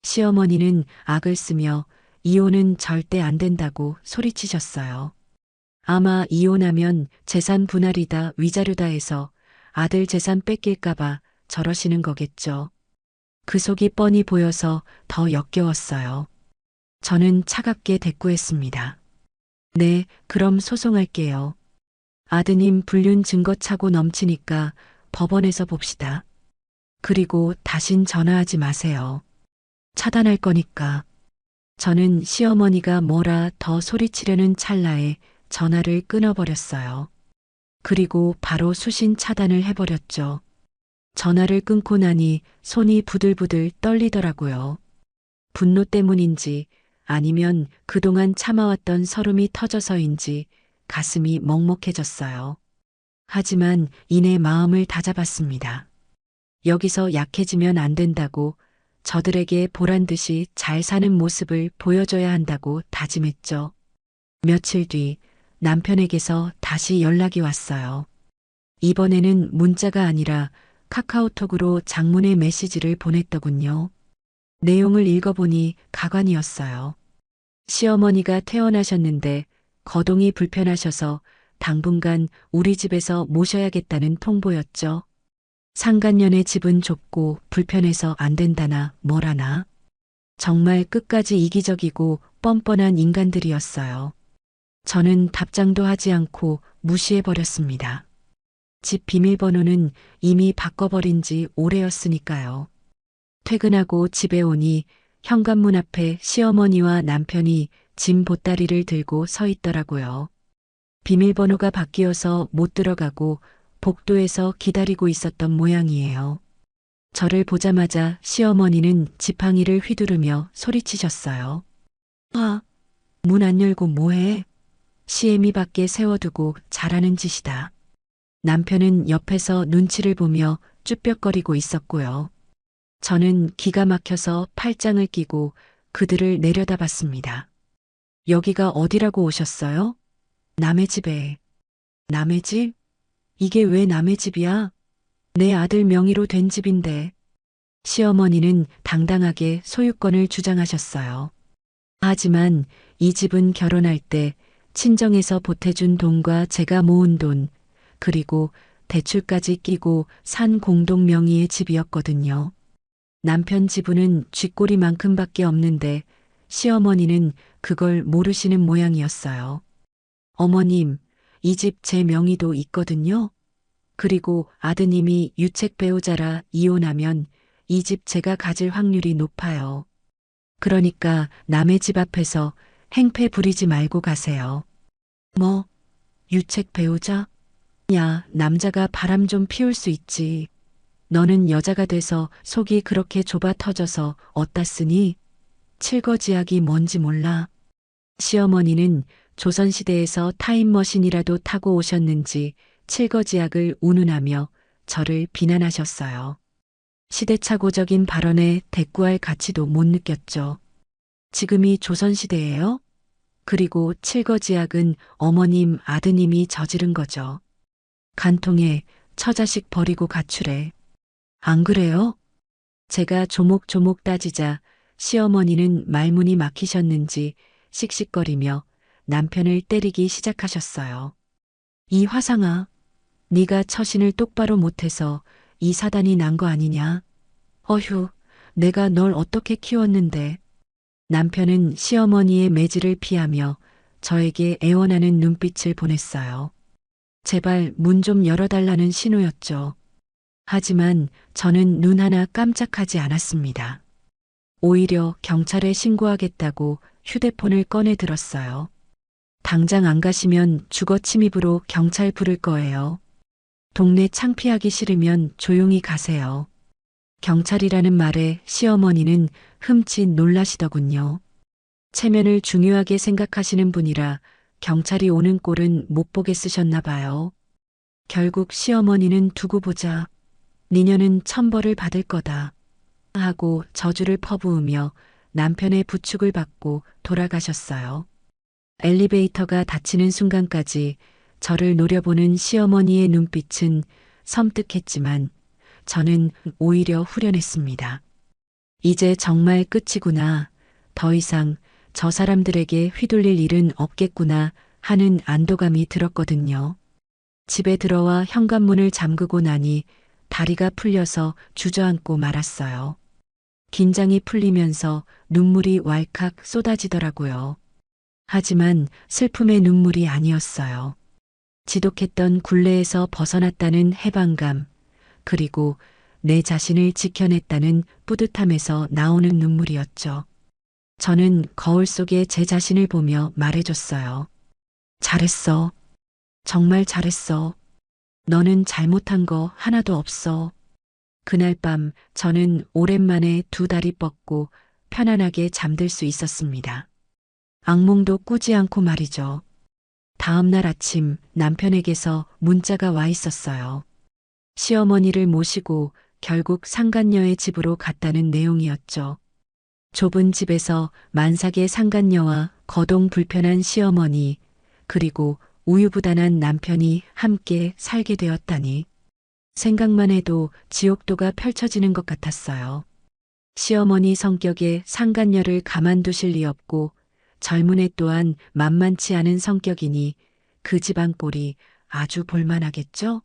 시어머니는 악을 쓰며 이혼은 절대 안 된다고 소리치셨어요. 아마 이혼하면 재산 분할이다 위자료다 해서 아들 재산 뺏길까봐 저러시는 거겠죠. 그 속이 뻔히 보여서 더 역겨웠어요. 저는 차갑게 대꾸했습니다. 네, 그럼 소송할게요. 아드님 불륜 증거 차고 넘치니까 법원에서 봅시다. 그리고 다신 전화하지 마세요. 차단할 거니까. 저는 시어머니가 뭐라 더 소리치려는 찰나에 전화를 끊어버렸어요. 그리고 바로 수신 차단을 해버렸죠. 전화를 끊고 나니 손이 부들부들 떨리더라고요. 분노 때문인지 아니면 그동안 참아왔던 서름이 터져서인지 가슴이 먹먹해졌어요. 하지만 이내 마음을 다잡았습니다. 여기서 약해지면 안 된다고 저들에게 보란 듯이 잘 사는 모습을 보여줘야 한다고 다짐했죠. 며칠 뒤 남편에게서 다시 연락이 왔어요. 이번에는 문자가 아니라 카카오톡으로 장문의 메시지를 보냈더군요. 내용을 읽어보니 가관이었어요. 시어머니가 퇴원하셨는데 거동이 불편하셔서 당분간 우리 집에서 모셔야겠다는 통보였죠. 상간년의 집은 좁고 불편해서 안 된다나 뭐라나. 정말 끝까지 이기적이고 뻔뻔한 인간들이었어요. 저는 답장도 하지 않고 무시해버렸습니다. 집 비밀번호는 이미 바꿔버린 지 오래였으니까요. 퇴근하고 집에 오니 현관문 앞에 시어머니와 남편이 짐 보따리를 들고 서 있더라고요. 비밀번호가 바뀌어서 못 들어가고 복도에서 기다리고 있었던 모양이에요. 저를 보자마자 시어머니는 지팡이를 휘두르며 소리치셨어요. 아, 문 안 열고 뭐해? 시애미 밖에 세워두고 잘하는 짓이다. 남편은 옆에서 눈치를 보며 쭈뼛거리고 있었고요. 저는 기가 막혀서 팔짱을 끼고 그들을 내려다봤습니다. 여기가 어디라고 오셨어요? 남의 집에. 남의 집? 이게 왜 남의 집이야? 내 아들 명의로 된 집인데. 시어머니는 당당하게 소유권을 주장하셨어요. 하지만 이 집은 결혼할 때 친정에서 보태준 돈과 제가 모은 돈, 그리고 대출까지 끼고 산 공동 명의의 집이었거든요. 남편 지분은 쥐꼬리만큼밖에 없는데 시어머니는 그걸 모르시는 모양이었어요. 어머님, 이 집 제 명의도 있거든요. 그리고 아드님이 유책 배우자라 이혼하면 이 집 제가 가질 확률이 높아요. 그러니까 남의 집 앞에서 행패 부리지 말고 가세요. 뭐, 유책 배우자? 야, 남자가 바람 좀 피울 수 있지. 너는 여자가 돼서 속이 그렇게 좁아 터져서 어따 쓰니? 칠거지약이 뭔지 몰라. 시어머니는 조선시대에서 타임머신이라도 타고 오셨는지 칠거지약을 운운하며 저를 비난하셨어요. 시대착오적인 발언에 대꾸할 가치도 못 느꼈죠. 지금이 조선시대예요? 그리고 칠거지약은 어머님, 아드님이 저지른 거죠. 간통에 처자식 버리고 가출해. 안 그래요? 제가 조목조목 따지자 시어머니는 말문이 막히셨는지 씩씩거리며 남편을 때리기 시작하셨어요. 이 화상아, 네가 처신을 똑바로 못해서 이 사단이 난 거 아니냐? 어휴, 내가 널 어떻게 키웠는데. 남편은 시어머니의 매질을 피하며 저에게 애원하는 눈빛을 보냈어요. 제발 문 좀 열어달라는 신호였죠. 하지만 저는 눈 하나 깜짝하지 않았습니다. 오히려 경찰에 신고하겠다고 휴대폰을 꺼내 들었어요. 당장 안 가시면 주거 침입으로 경찰 부를 거예요. 동네 창피하기 싫으면 조용히 가세요. 경찰이라는 말에 시어머니는 흠칫 놀라시더군요. 체면을 중요하게 생각하시는 분이라 경찰이 오는 꼴은 못 보게 쓰셨나 봐요. 결국 시어머니는 두고 보자. 니녀는 천벌을 받을 거다. 하고 저주를 퍼부으며 남편의 부축을 받고 돌아가셨어요. 엘리베이터가 닫히는 순간까지 저를 노려보는 시어머니의 눈빛은 섬뜩했지만 저는 오히려 후련했습니다. 이제 정말 끝이구나. 더 이상 저 사람들에게 휘둘릴 일은 없겠구나 하는 안도감이 들었거든요. 집에 들어와 현관문을 잠그고 나니 다리가 풀려서 주저앉고 말았어요. 긴장이 풀리면서 눈물이 왈칵 쏟아지더라고요. 하지만 슬픔의 눈물이 아니었어요. 지독했던 굴레에서 벗어났다는 해방감, 그리고 내 자신을 지켜냈다는 뿌듯함에서 나오는 눈물이었죠. 저는 거울 속에 제 자신을 보며 말해줬어요. 잘했어. 정말 잘했어. 너는 잘못한 거 하나도 없어. 그날 밤 저는 오랜만에 두 다리 뻗고 편안하게 잠들 수 있었습니다. 악몽도 꾸지 않고 말이죠. 다음 날 아침 남편에게서 문자가 와 있었어요. 시어머니를 모시고 결국 상간녀의 집으로 갔다는 내용이었죠. 좁은 집에서 만삭의 상간녀와 거동 불편한 시어머니, 그리고 우유부단한 남편이 함께 살게 되었다니. 생각만 해도 지옥도가 펼쳐지는 것 같았어요. 시어머니 성격에 상간녀를 가만두실 리 없고 젊은 애 또한 만만치 않은 성격이니 그 집안 꼴이 아주 볼만하겠죠?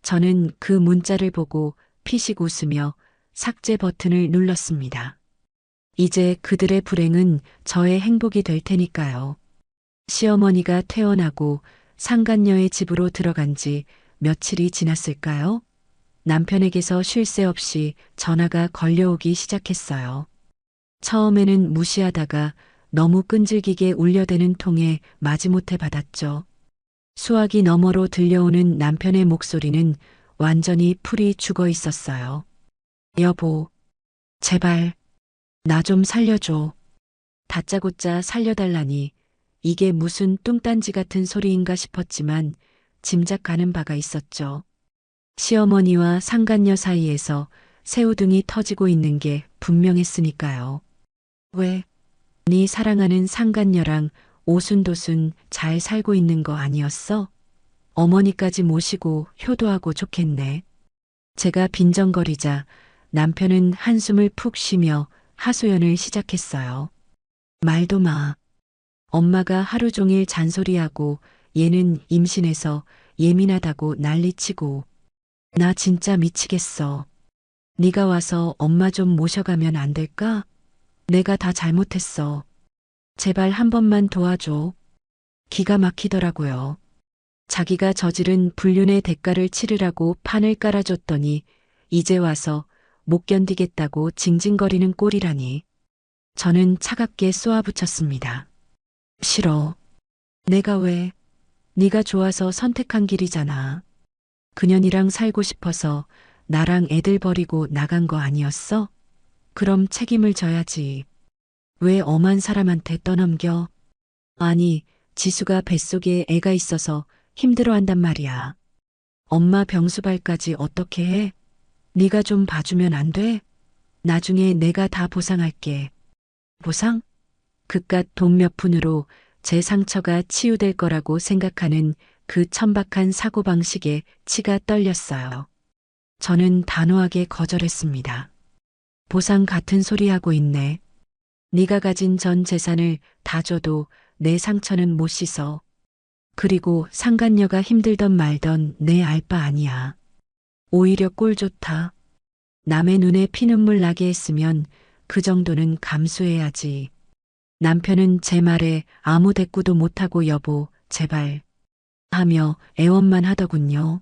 저는 그 문자를 보고 피식 웃으며 삭제 버튼을 눌렀습니다. 이제 그들의 불행은 저의 행복이 될 테니까요. 시어머니가 퇴원하고 상간녀의 집으로 들어간 지 며칠이 지났을까요? 남편에게서 쉴 새 없이 전화가 걸려오기 시작했어요. 처음에는 무시하다가 너무 끈질기게 울려대는 통에 마지못해 받았죠. 수화기 너머로 들려오는 남편의 목소리는 완전히 풀이 죽어 있었어요. 여보, 제발, 나 좀 살려줘. 다짜고짜 살려달라니 이게 무슨 뚱딴지 같은 소리인가 싶었지만 짐작 가는 바가 있었죠. 시어머니와 상간녀 사이에서 새우등이 터지고 있는 게 분명했으니까요. 왜? 네 사랑하는 상간녀랑 오순도순 잘 살고 있는 거 아니었어? 어머니까지 모시고 효도하고 좋겠네. 제가 빈정거리자 남편은 한숨을 푹 쉬며 하소연을 시작했어요. 말도 마. 엄마가 하루 종일 잔소리하고 얘는 임신해서 예민하다고 난리치고. 나 진짜 미치겠어. 네가 와서 엄마 좀 모셔가면 안 될까? 내가 다 잘못했어. 제발 한 번만 도와줘. 기가 막히더라고요. 자기가 저지른 불륜의 대가를 치르라고 판을 깔아줬더니 이제 와서 못 견디겠다고 징징거리는 꼴이라니. 저는 차갑게 쏘아붙였습니다. 싫어. 내가 왜? 네가 좋아서 선택한 길이잖아. 그년이랑 살고 싶어서 나랑 애들 버리고 나간 거 아니었어? 그럼 책임을 져야지. 왜 엄한 사람한테 떠넘겨? 아니, 지수가 뱃속에 애가 있어서 힘들어한단 말이야. 엄마 병수발까지 어떻게 해? 네가 좀 봐주면 안 돼? 나중에 내가 다 보상할게. 보상? 그깟 돈 몇 푼으로 제 상처가 치유될 거라고 생각하는 그 천박한 사고방식에 치가 떨렸어요. 저는 단호하게 거절했습니다. 보상 같은 소리 하고 있네. 네가 가진 전 재산을 다 줘도 내 상처는 못 씻어. 그리고 상간녀가 힘들던 말던 내 알 바 아니야. 오히려 꼴 좋다. 남의 눈에 피눈물 나게 했으면 그 정도는 감수해야지. 남편은 제 말에 아무 대꾸도 못하고 여보, 제발 하며 애원만 하더군요.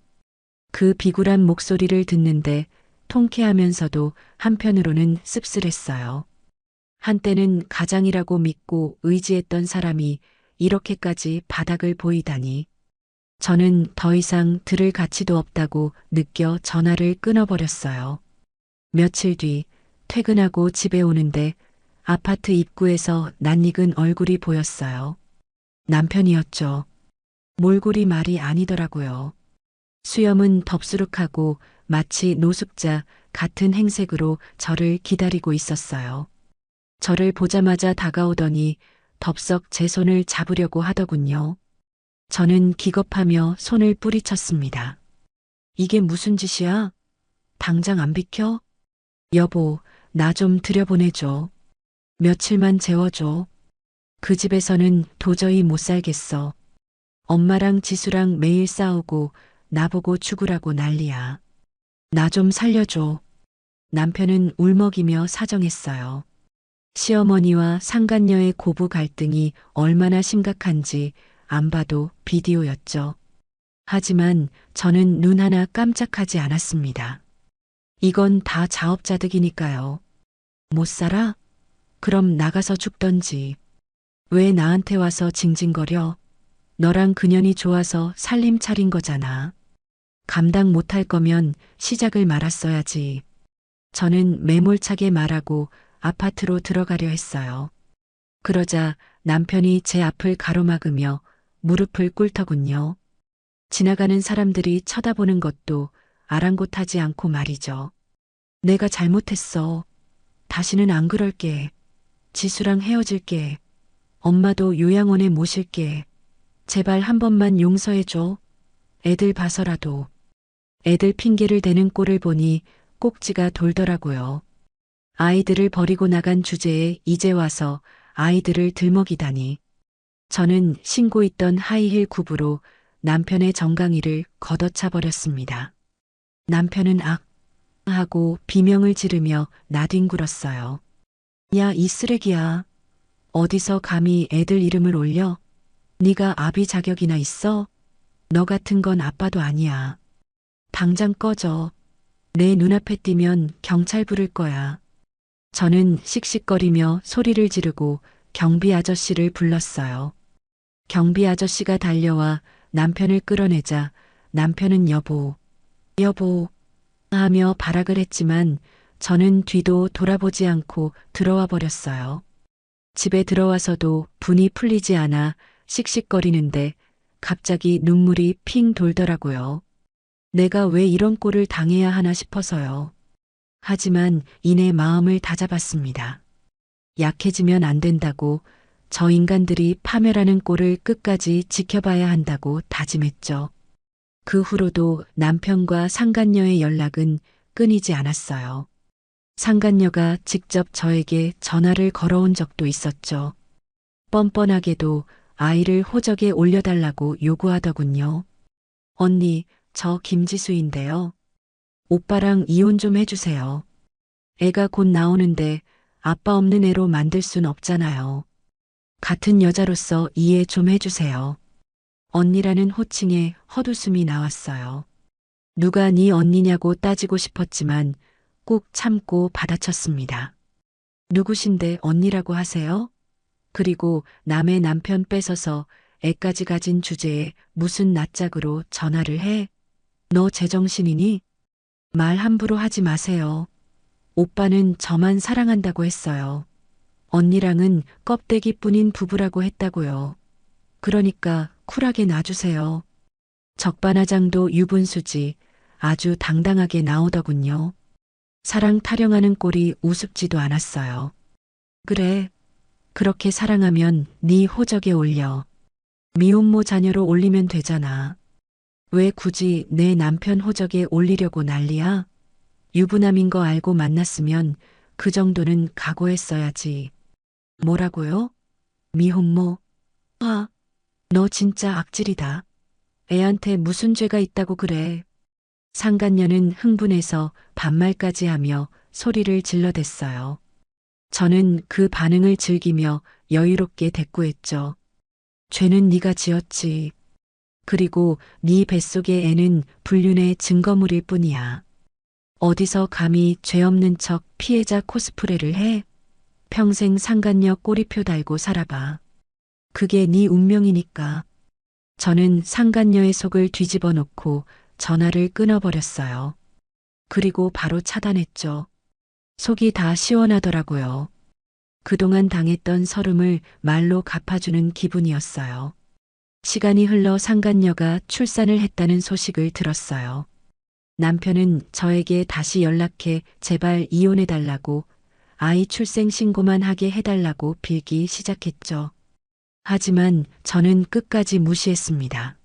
그 비굴한 목소리를 듣는데 통쾌하면서도 한편으로는 씁쓸했어요. 한때는 가장이라고 믿고 의지했던 사람이 이렇게까지 바닥을 보이다니. 저는 더 이상 들을 가치도 없다고 느껴 전화를 끊어버렸어요. 며칠 뒤 퇴근하고 집에 오는데 아파트 입구에서 낯익은 얼굴이 보였어요. 남편이었죠. 몰골이 말이 아니더라고요. 수염은 덥수룩하고 마치 노숙자 같은 행색으로 저를 기다리고 있었어요. 저를 보자마자 다가오더니 덥석 제 손을 잡으려고 하더군요. 저는 기겁하며 손을 뿌리쳤습니다. 이게 무슨 짓이야? 당장 안 비켜? 여보, 나 좀 들여보내줘. 며칠만 재워줘. 그 집에서는 도저히 못 살겠어. 엄마랑 지수랑 매일 싸우고 나보고 죽으라고 난리야. 나 좀 살려줘. 남편은 울먹이며 사정했어요. 시어머니와 상간녀의 고부 갈등이 얼마나 심각한지 안 봐도 비디오였죠. 하지만 저는 눈 하나 깜짝하지 않았습니다. 이건 다 자업자득이니까요. 못 살아? 그럼 나가서 죽던지. 왜 나한테 와서 징징거려? 너랑 그년이 좋아서 살림 차린 거잖아. 감당 못할 거면 시작을 말았어야지. 저는 매몰차게 말하고 아파트로 들어가려 했어요. 그러자 남편이 제 앞을 가로막으며 무릎을 꿇더군요. 지나가는 사람들이 쳐다보는 것도 아랑곳하지 않고 말이죠. 내가 잘못했어. 다시는 안 그럴게. 지수랑 헤어질게. 엄마도 요양원에 모실게. 제발 한 번만 용서해줘. 애들 봐서라도. 애들 핑계를 대는 꼴을 보니 꼭지가 돌더라고요. 아이들을 버리고 나간 주제에 이제 와서 아이들을 들먹이다니. 저는 신고 있던 하이힐 굽으로 남편의 정강이를 걷어차 버렸습니다. 남편은 악 하고 비명을 지르며 나뒹굴었어요. 야, 이 쓰레기야. 어디서 감히 애들 이름을 올려? 네가 아비 자격이나 있어? 너 같은 건 아빠도 아니야. 당장 꺼져. 내 눈앞에 띄면 경찰 부를 거야. 저는 씩씩거리며 소리를 지르고 경비 아저씨를 불렀어요. 경비 아저씨가 달려와 남편을 끌어내자 남편은 여보, 여보 하며 발악을 했지만 저는 뒤도 돌아보지 않고 들어와 버렸어요. 집에 들어와서도 분이 풀리지 않아 씩씩거리는데 갑자기 눈물이 핑 돌더라고요. 내가 왜 이런 꼴을 당해야 하나 싶어서요. 하지만 이내 마음을 다잡았습니다. 약해지면 안 된다고, 저 인간들이 파멸하는 꼴을 끝까지 지켜봐야 한다고 다짐했죠. 그 후로도 남편과 상간녀의 연락은 끊이지 않았어요. 상간녀가 직접 저에게 전화를 걸어온 적도 있었죠. 뻔뻔하게도 아이를 호적에 올려달라고 요구하더군요. 언니, 저 김지수인데요. 오빠랑 이혼 좀 해주세요. 애가 곧 나오는데 아빠 없는 애로 만들 순 없잖아요. 같은 여자로서 이해 좀 해주세요. 언니라는 호칭에 헛웃음이 나왔어요. 누가 네 언니냐고 따지고 싶었지만 꾹 참고 받아쳤습니다. 누구신데 언니라고 하세요? 그리고 남의 남편 뺏어서 애까지 가진 주제에 무슨 낯짝으로 전화를 해? 너 제정신이니? 말 함부로 하지 마세요. 오빠는 저만 사랑한다고 했어요. 언니랑은 껍데기뿐인 부부라고 했다고요. 그러니까 쿨하게 놔주세요. 적반하장도 유분수지 아주 당당하게 나오더군요. 사랑 타령하는 꼴이 우습지도 않았어요. 그래, 그렇게 사랑하면 네 호적에 올려. 미혼모 자녀로 올리면 되잖아. 왜 굳이 내 남편 호적에 올리려고 난리야? 유부남인 거 알고 만났으면 그 정도는 각오했어야지. 뭐라고요? 미혼모? 아, 너 진짜 악질이다. 애한테 무슨 죄가 있다고 그래. 상간녀는 흥분해서 반말까지 하며 소리를 질러댔어요. 저는 그 반응을 즐기며 여유롭게 대꾸했죠. 죄는 네가 지었지. 그리고 네 뱃속의 애는 불륜의 증거물일 뿐이야. 어디서 감히 죄 없는 척 피해자 코스프레를 해? 평생 상간녀 꼬리표 달고 살아봐. 그게 네 운명이니까. 저는 상간녀의 속을 뒤집어 놓고 전화를 끊어버렸어요. 그리고 바로 차단했죠. 속이 다 시원하더라고요. 그동안 당했던 서름을 말로 갚아주는 기분이었어요. 시간이 흘러 상간녀가 출산을 했다는 소식을 들었어요. 남편은 저에게 다시 연락해 제발 이혼해달라고 아이 출생 신고만 하게 해달라고 빌기 시작했죠. 하지만 저는 끝까지 무시했습니다.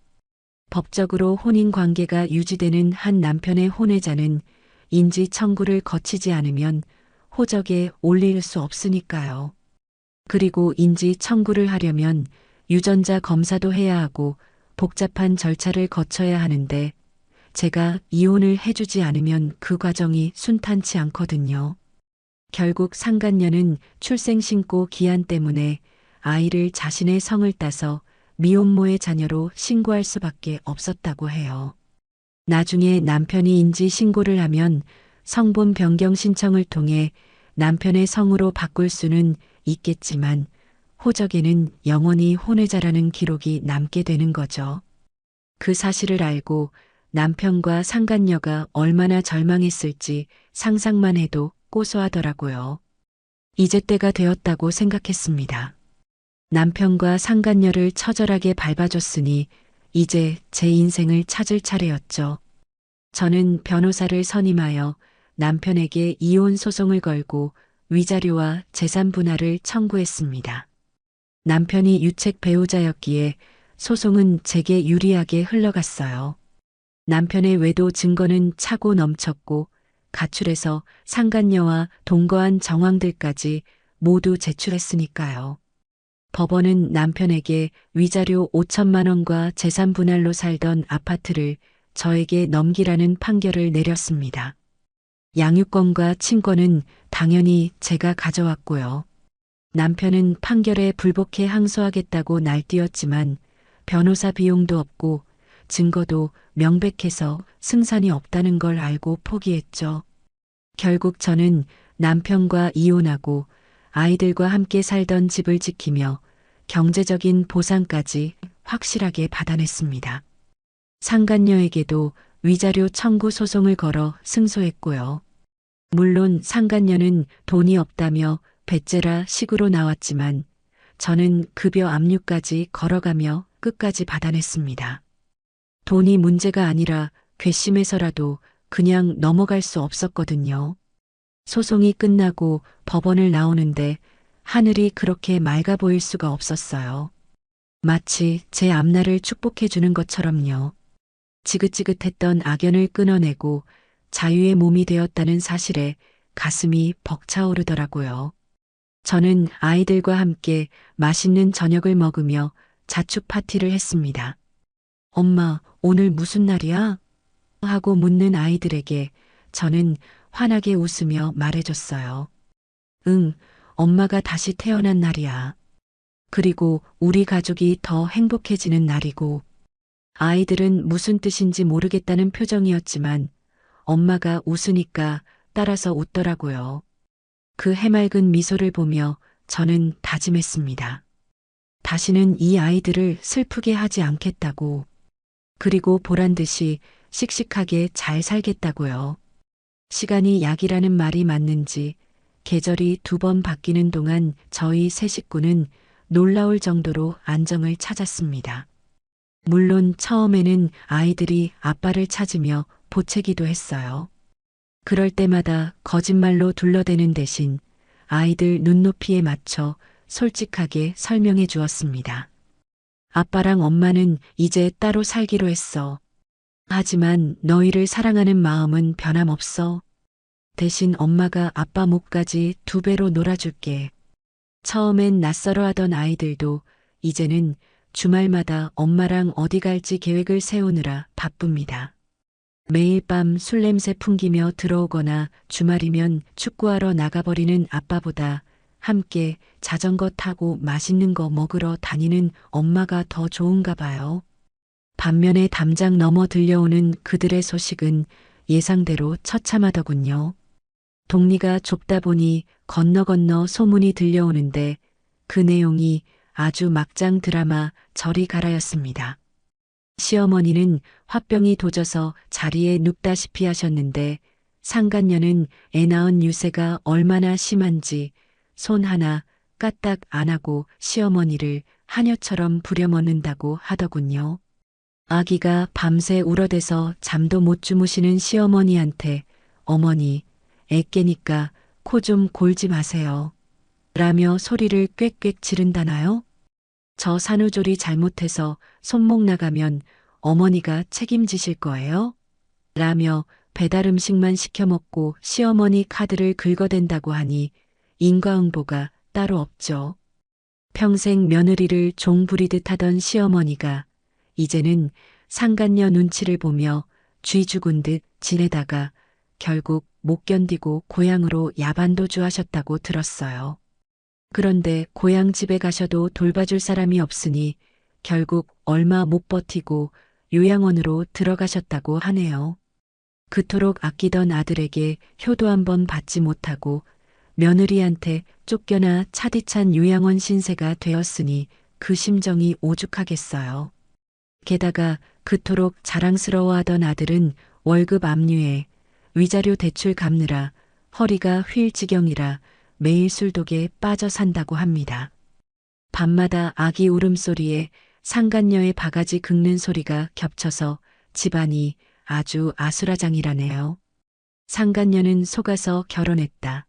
법적으로 혼인 관계가 유지되는 한 남편의 혼외자는 인지 청구를 거치지 않으면 호적에 올릴 수 없으니까요. 그리고 인지 청구를 하려면 유전자 검사도 해야 하고 복잡한 절차를 거쳐야 하는데 제가 이혼을 해주지 않으면 그 과정이 순탄치 않거든요. 결국 상간녀는 출생신고 기한 때문에 아이를 자신의 성을 따서 미혼모의 자녀로 신고할 수밖에 없었다고 해요. 나중에 남편이 인지 신고를 하면 성분 변경 신청을 통해 남편의 성으로 바꿀 수는 있겠지만 호적에는 영원히 혼외자라는 기록이 남게 되는 거죠. 그 사실을 알고 남편과 상간녀가 얼마나 절망했을지 상상만 해도 고소하더라고요. 이제 때가 되었다고 생각했습니다. 남편과 상간녀를 처절하게 밟아줬으니 이제 제 인생을 찾을 차례였죠. 저는 변호사를 선임하여 남편에게 이혼 소송을 걸고 위자료와 재산 분할을 청구했습니다. 남편이 유책 배우자였기에 소송은 제게 유리하게 흘러갔어요. 남편의 외도 증거는 차고 넘쳤고 가출해서 상간녀와 동거한 정황들까지 모두 제출했으니까요. 법원은 남편에게 위자료 5천만 원과 재산 분할로 살던 아파트를 저에게 넘기라는 판결을 내렸습니다. 양육권과 친권은 당연히 제가 가져왔고요. 남편은 판결에 불복해 항소하겠다고 날뛰었지만 변호사 비용도 없고 증거도 명백해서 승산이 없다는 걸 알고 포기했죠. 결국 저는 남편과 이혼하고 아이들과 함께 살던 집을 지키며 경제적인 보상까지 확실하게 받아냈습니다. 상간녀에게도 위자료 청구 소송을 걸어 승소했고요. 물론 상간녀는 돈이 없다며 배째라 식으로 나왔지만 저는 급여 압류까지 걸어가며 끝까지 받아냈습니다. 돈이 문제가 아니라 괘씸해서라도 그냥 넘어갈 수 없었거든요. 소송이 끝나고 법원을 나오는데 하늘이 그렇게 맑아 보일 수가 없었어요. 마치 제 앞날을 축복해 주는 것처럼요. 지긋지긋했던 악연을 끊어내고 자유의 몸이 되었다는 사실에 가슴이 벅차오르더라고요. 저는 아이들과 함께 맛있는 저녁을 먹으며 자축 파티를 했습니다. 엄마, 오늘 무슨 날이야? 하고 묻는 아이들에게 저는 환하게 웃으며 말해줬어요. 응, 엄마가 다시 태어난 날이야. 그리고 우리 가족이 더 행복해지는 날이고. 아이들은 무슨 뜻인지 모르겠다는 표정이었지만 엄마가 웃으니까 따라서 웃더라고요. 그 해맑은 미소를 보며 저는 다짐했습니다. 다시는 이 아이들을 슬프게 하지 않겠다고. 그리고 보란 듯이 씩씩하게 잘 살겠다고요. 시간이 약이라는 말이 맞는지 계절이 2번 바뀌는 동안 저희 세 식구는 놀라울 정도로 안정을 찾았습니다. 물론 처음에는 아이들이 아빠를 찾으며 보채기도 했어요. 그럴 때마다 거짓말로 둘러대는 대신 아이들 눈높이에 맞춰 솔직하게 설명해 주었습니다. 아빠랑 엄마는 이제 따로 살기로 했어. 하지만 너희를 사랑하는 마음은 변함없어. 대신 엄마가 아빠 목까지 2배로 놀아줄게. 처음엔 낯설어 하던 아이들도 이제는 주말마다 엄마랑 어디 갈지 계획을 세우느라 바쁩니다. 매일 밤 술 냄새 풍기며 들어오거나 주말이면 축구하러 나가버리는 아빠보다 함께 자전거 타고 맛있는 거 먹으러 다니는 엄마가 더 좋은가 봐요. 반면에 담장 넘어 들려오는 그들의 소식은 예상대로 처참하더군요. 동리가 좁다 보니 건너 건너 소문이 들려오는데 그 내용이 아주 막장 드라마 저리 가라였습니다. 시어머니는 화병이 도져서 자리에 눕다시피 하셨는데 상간녀는 애 낳은 유세가 얼마나 심한지 손 하나 까딱 안 하고 시어머니를 하녀처럼 부려먹는다고 하더군요. 아기가 밤새 울어대서 잠도 못 주무시는 시어머니한테 어머니, 애 깨니까 코 좀 골지 마세요. 라며 소리를 꽥꽥 지른다나요? 저 산후조리 잘못해서 손목 나가면 어머니가 책임지실 거예요? 라며 배달 음식만 시켜 먹고 시어머니 카드를 긁어댄다고 하니 인과응보가 따로 없죠. 평생 며느리를 종 부리듯 하던 시어머니가 이제는 상간녀 눈치를 보며 쥐 죽은 듯 지내다가 결국 못 견디고 고향으로 야반도주 하셨다고 들었어요. 그런데 고향 집에 가셔도 돌봐줄 사람이 없으니 결국 얼마 못 버티고 요양원으로 들어가셨다고 하네요. 그토록 아끼던 아들에게 효도 한번 받지 못하고 며느리한테 쫓겨나 차디찬 요양원 신세가 되었으니 그 심정이 오죽하겠어요. 게다가 그토록 자랑스러워하던 아들은 월급 압류에 위자료 대출 갚느라 허리가 휠 지경이라 매일 술독에 빠져 산다고 합니다. 밤마다 아기 울음소리에 상간녀의 바가지 긁는 소리가 겹쳐서 집안이 아주 아수라장이라네요. 상간녀는 속아서 결혼했다.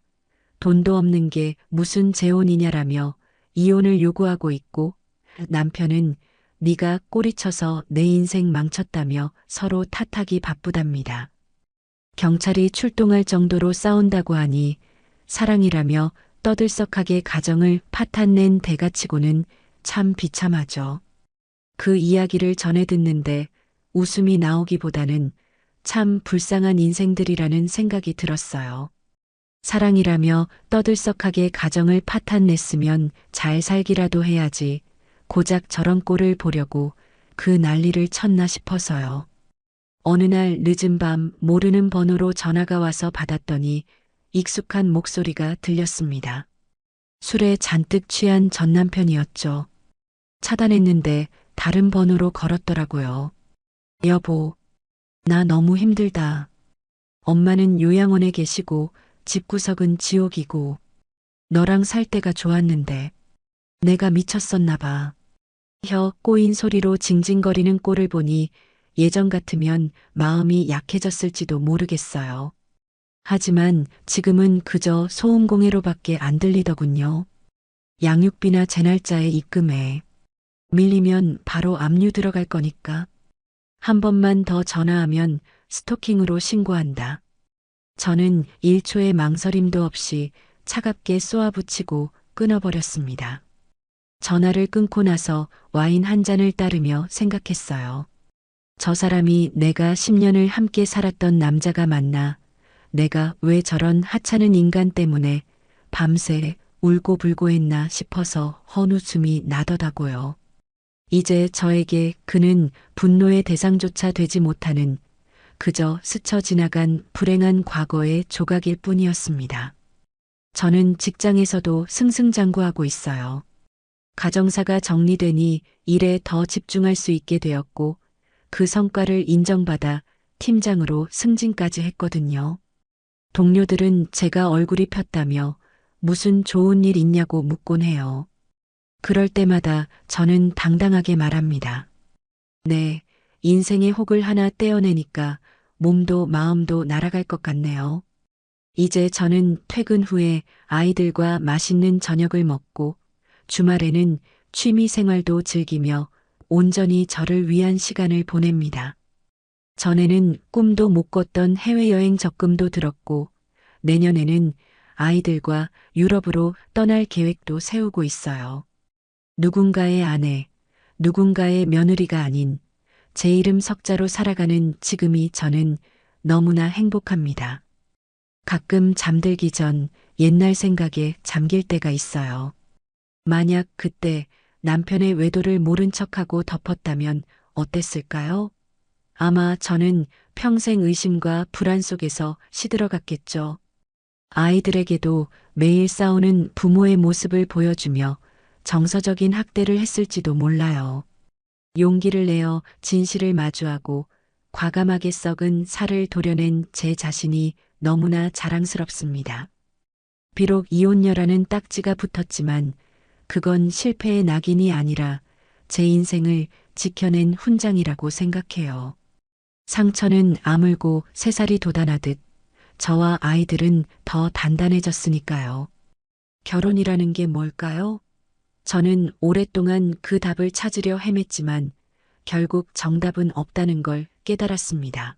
돈도 없는 게 무슨 재혼이냐라며 이혼을 요구하고 있고 남편은 네가 꼬리쳐서 내 인생 망쳤다며 서로 탓하기 바쁘답니다. 경찰이 출동할 정도로 싸운다고 하니 사랑이라며 떠들썩하게 가정을 파탄낸 대가치고는 참 비참하죠. 그 이야기를 전해 듣는데 웃음이 나오기보다는 참 불쌍한 인생들이라는 생각이 들었어요. 사랑이라며 떠들썩하게 가정을 파탄냈으면 잘 살기라도 해야지 고작 저런 꼴을 보려고 그 난리를 쳤나 싶어서요. 어느 날 늦은 밤 모르는 번호로 전화가 와서 받았더니 익숙한 목소리가 들렸습니다. 술에 잔뜩 취한 전 남편이었죠. 차단했는데 다른 번호로 걸었더라고요. 여보, 나 너무 힘들다. 엄마는 요양원에 계시고 집구석은 지옥이고 너랑 살 때가 좋았는데 내가 미쳤었나 봐. 혀 꼬인 소리로 징징거리는 꼴을 보니 예전 같으면 마음이 약해졌을지도 모르겠어요. 하지만 지금은 그저 소음공해로밖에 안 들리더군요. 양육비나 제 날짜에 입금해. 밀리면 바로 압류 들어갈 거니까. 한 번만 더 전화하면 스토킹으로 신고한다. 저는 1초의 망설임도 없이 차갑게 쏘아붙이고 끊어버렸습니다. 전화를 끊고 나서 와인 한 잔을 따르며 생각했어요. 저 사람이 내가 10년을 함께 살았던 남자가 맞나? 내가 왜 저런 하찮은 인간 때문에 밤새 울고불고 했나 싶어서 헌웃음이 나더라고요. 이제 저에게 그는 분노의 대상조차 되지 못하는 그저 스쳐 지나간 불행한 과거의 조각일 뿐이었습니다. 저는 직장에서도 승승장구하고 있어요. 가정사가 정리되니 일에 더 집중할 수 있게 되었고 그 성과를 인정받아 팀장으로 승진까지 했거든요. 동료들은 제가 얼굴이 폈다며 무슨 좋은 일 있냐고 묻곤 해요. 그럴 때마다 저는 당당하게 말합니다. 네, 인생의 혹을 하나 떼어내니까 몸도 마음도 날아갈 것 같네요. 이제 저는 퇴근 후에 아이들과 맛있는 저녁을 먹고 주말에는 취미 생활도 즐기며 온전히 저를 위한 시간을 보냅니다. 전에는 꿈도 못 꿨던 해외여행 적금도 들었고 내년에는 아이들과 유럽으로 떠날 계획도 세우고 있어요. 누군가의 아내, 누군가의 며느리가 아닌 제 이름 석자로 살아가는 지금이 저는 너무나 행복합니다. 가끔 잠들기 전 옛날 생각에 잠길 때가 있어요. 만약 그때 남편의 외도를 모른 척하고 덮었다면 어땠을까요? 아마 저는 평생 의심과 불안 속에서 시들어갔겠죠. 아이들에게도 매일 싸우는 부모의 모습을 보여주며 정서적인 학대를 했을지도 몰라요. 용기를 내어 진실을 마주하고 과감하게 썩은 살을 도려낸 제 자신이 너무나 자랑스럽습니다. 비록 이혼녀라는 딱지가 붙었지만 그건 실패의 낙인이 아니라 제 인생을 지켜낸 훈장이라고 생각해요. 상처는 아물고 새살이 돋아나듯 저와 아이들은 더 단단해졌으니까요. 결혼이라는 게 뭘까요? 저는 오랫동안 그 답을 찾으려 헤맸지만 결국 정답은 없다는 걸 깨달았습니다.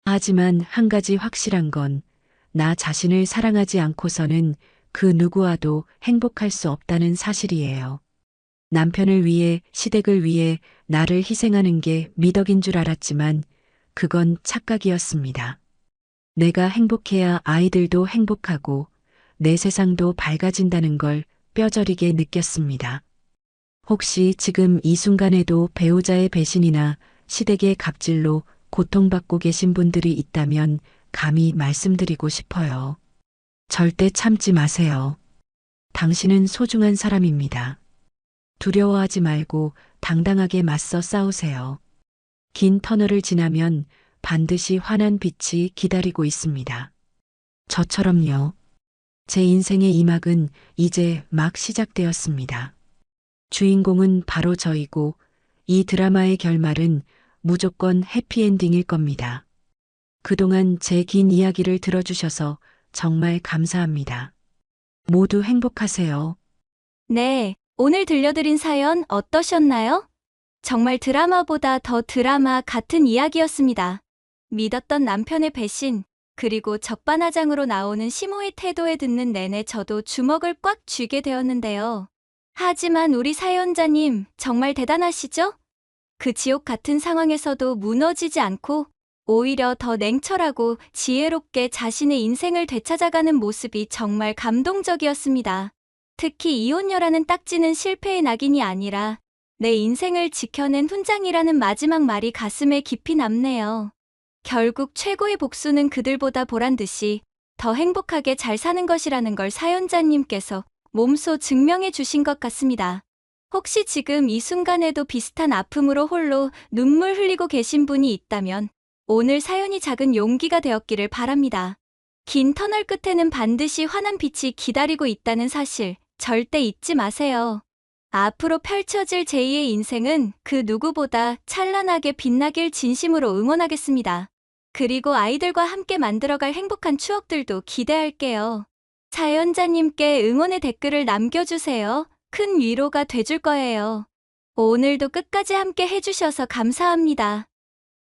하지만 한 가지 확실한 건 나 자신을 사랑하지 않고서는 그 누구와도 행복할 수 없다는 사실이에요. 남편을 위해, 시댁을 위해 나를 희생하는 게 미덕인 줄 알았지만 그건 착각이었습니다. 내가 행복해야 아이들도 행복하고 내 세상도 밝아진다는 걸 뼈저리게 느꼈습니다. 혹시 지금 이 순간에도 배우자의 배신이나 시댁의 갑질로 고통받고 계신 분들이 있다면 감히 말씀드리고 싶어요. 절대 참지 마세요. 당신은 소중한 사람입니다. 두려워하지 말고 당당하게 맞서 싸우세요. 긴 터널을 지나면 반드시 환한 빛이 기다리고 있습니다. 저처럼요. 제 인생의 이 막은 이제 막 시작되었습니다. 주인공은 바로 저이고 이 드라마의 결말은 무조건 해피엔딩일 겁니다. 그동안 제 긴 이야기를 들어주셔서 정말 감사합니다. 모두 행복하세요. 네, 오늘 들려드린 사연 어떠셨나요? 정말 드라마보다 더 드라마 같은 이야기였습니다. 믿었던 남편의 배신, 그리고 적반하장으로 나오는 시모의 태도에 듣는 내내 저도 주먹을 꽉 쥐게 되었는데요. 하지만 우리 사연자님 정말 대단하시죠? 그 지옥 같은 상황에서도 무너지지 않고 오히려 더 냉철하고 지혜롭게 자신의 인생을 되찾아가는 모습이 정말 감동적이었습니다. 특히 이혼녀라는 딱지는 실패의 낙인이 아니라 내 인생을 지켜낸 훈장이라는 마지막 말이 가슴에 깊이 남네요. 결국 최고의 복수는 그들보다 보란듯이 더 행복하게 잘 사는 것이라는 걸 사연자님께서 몸소 증명해 주신 것 같습니다. 혹시 지금 이 순간에도 비슷한 아픔으로 홀로 눈물 흘리고 계신 분이 있다면 오늘 사연이 작은 용기가 되었기를 바랍니다. 긴 터널 끝에는 반드시 환한 빛이 기다리고 있다는 사실 절대 잊지 마세요. 앞으로 펼쳐질 제2의 인생은 그 누구보다 찬란하게 빛나길 진심으로 응원하겠습니다. 그리고 아이들과 함께 만들어갈 행복한 추억들도 기대할게요. 사연자님께 응원의 댓글을 남겨주세요. 큰 위로가 돼줄 거예요. 오늘도 끝까지 함께 해주셔서 감사합니다.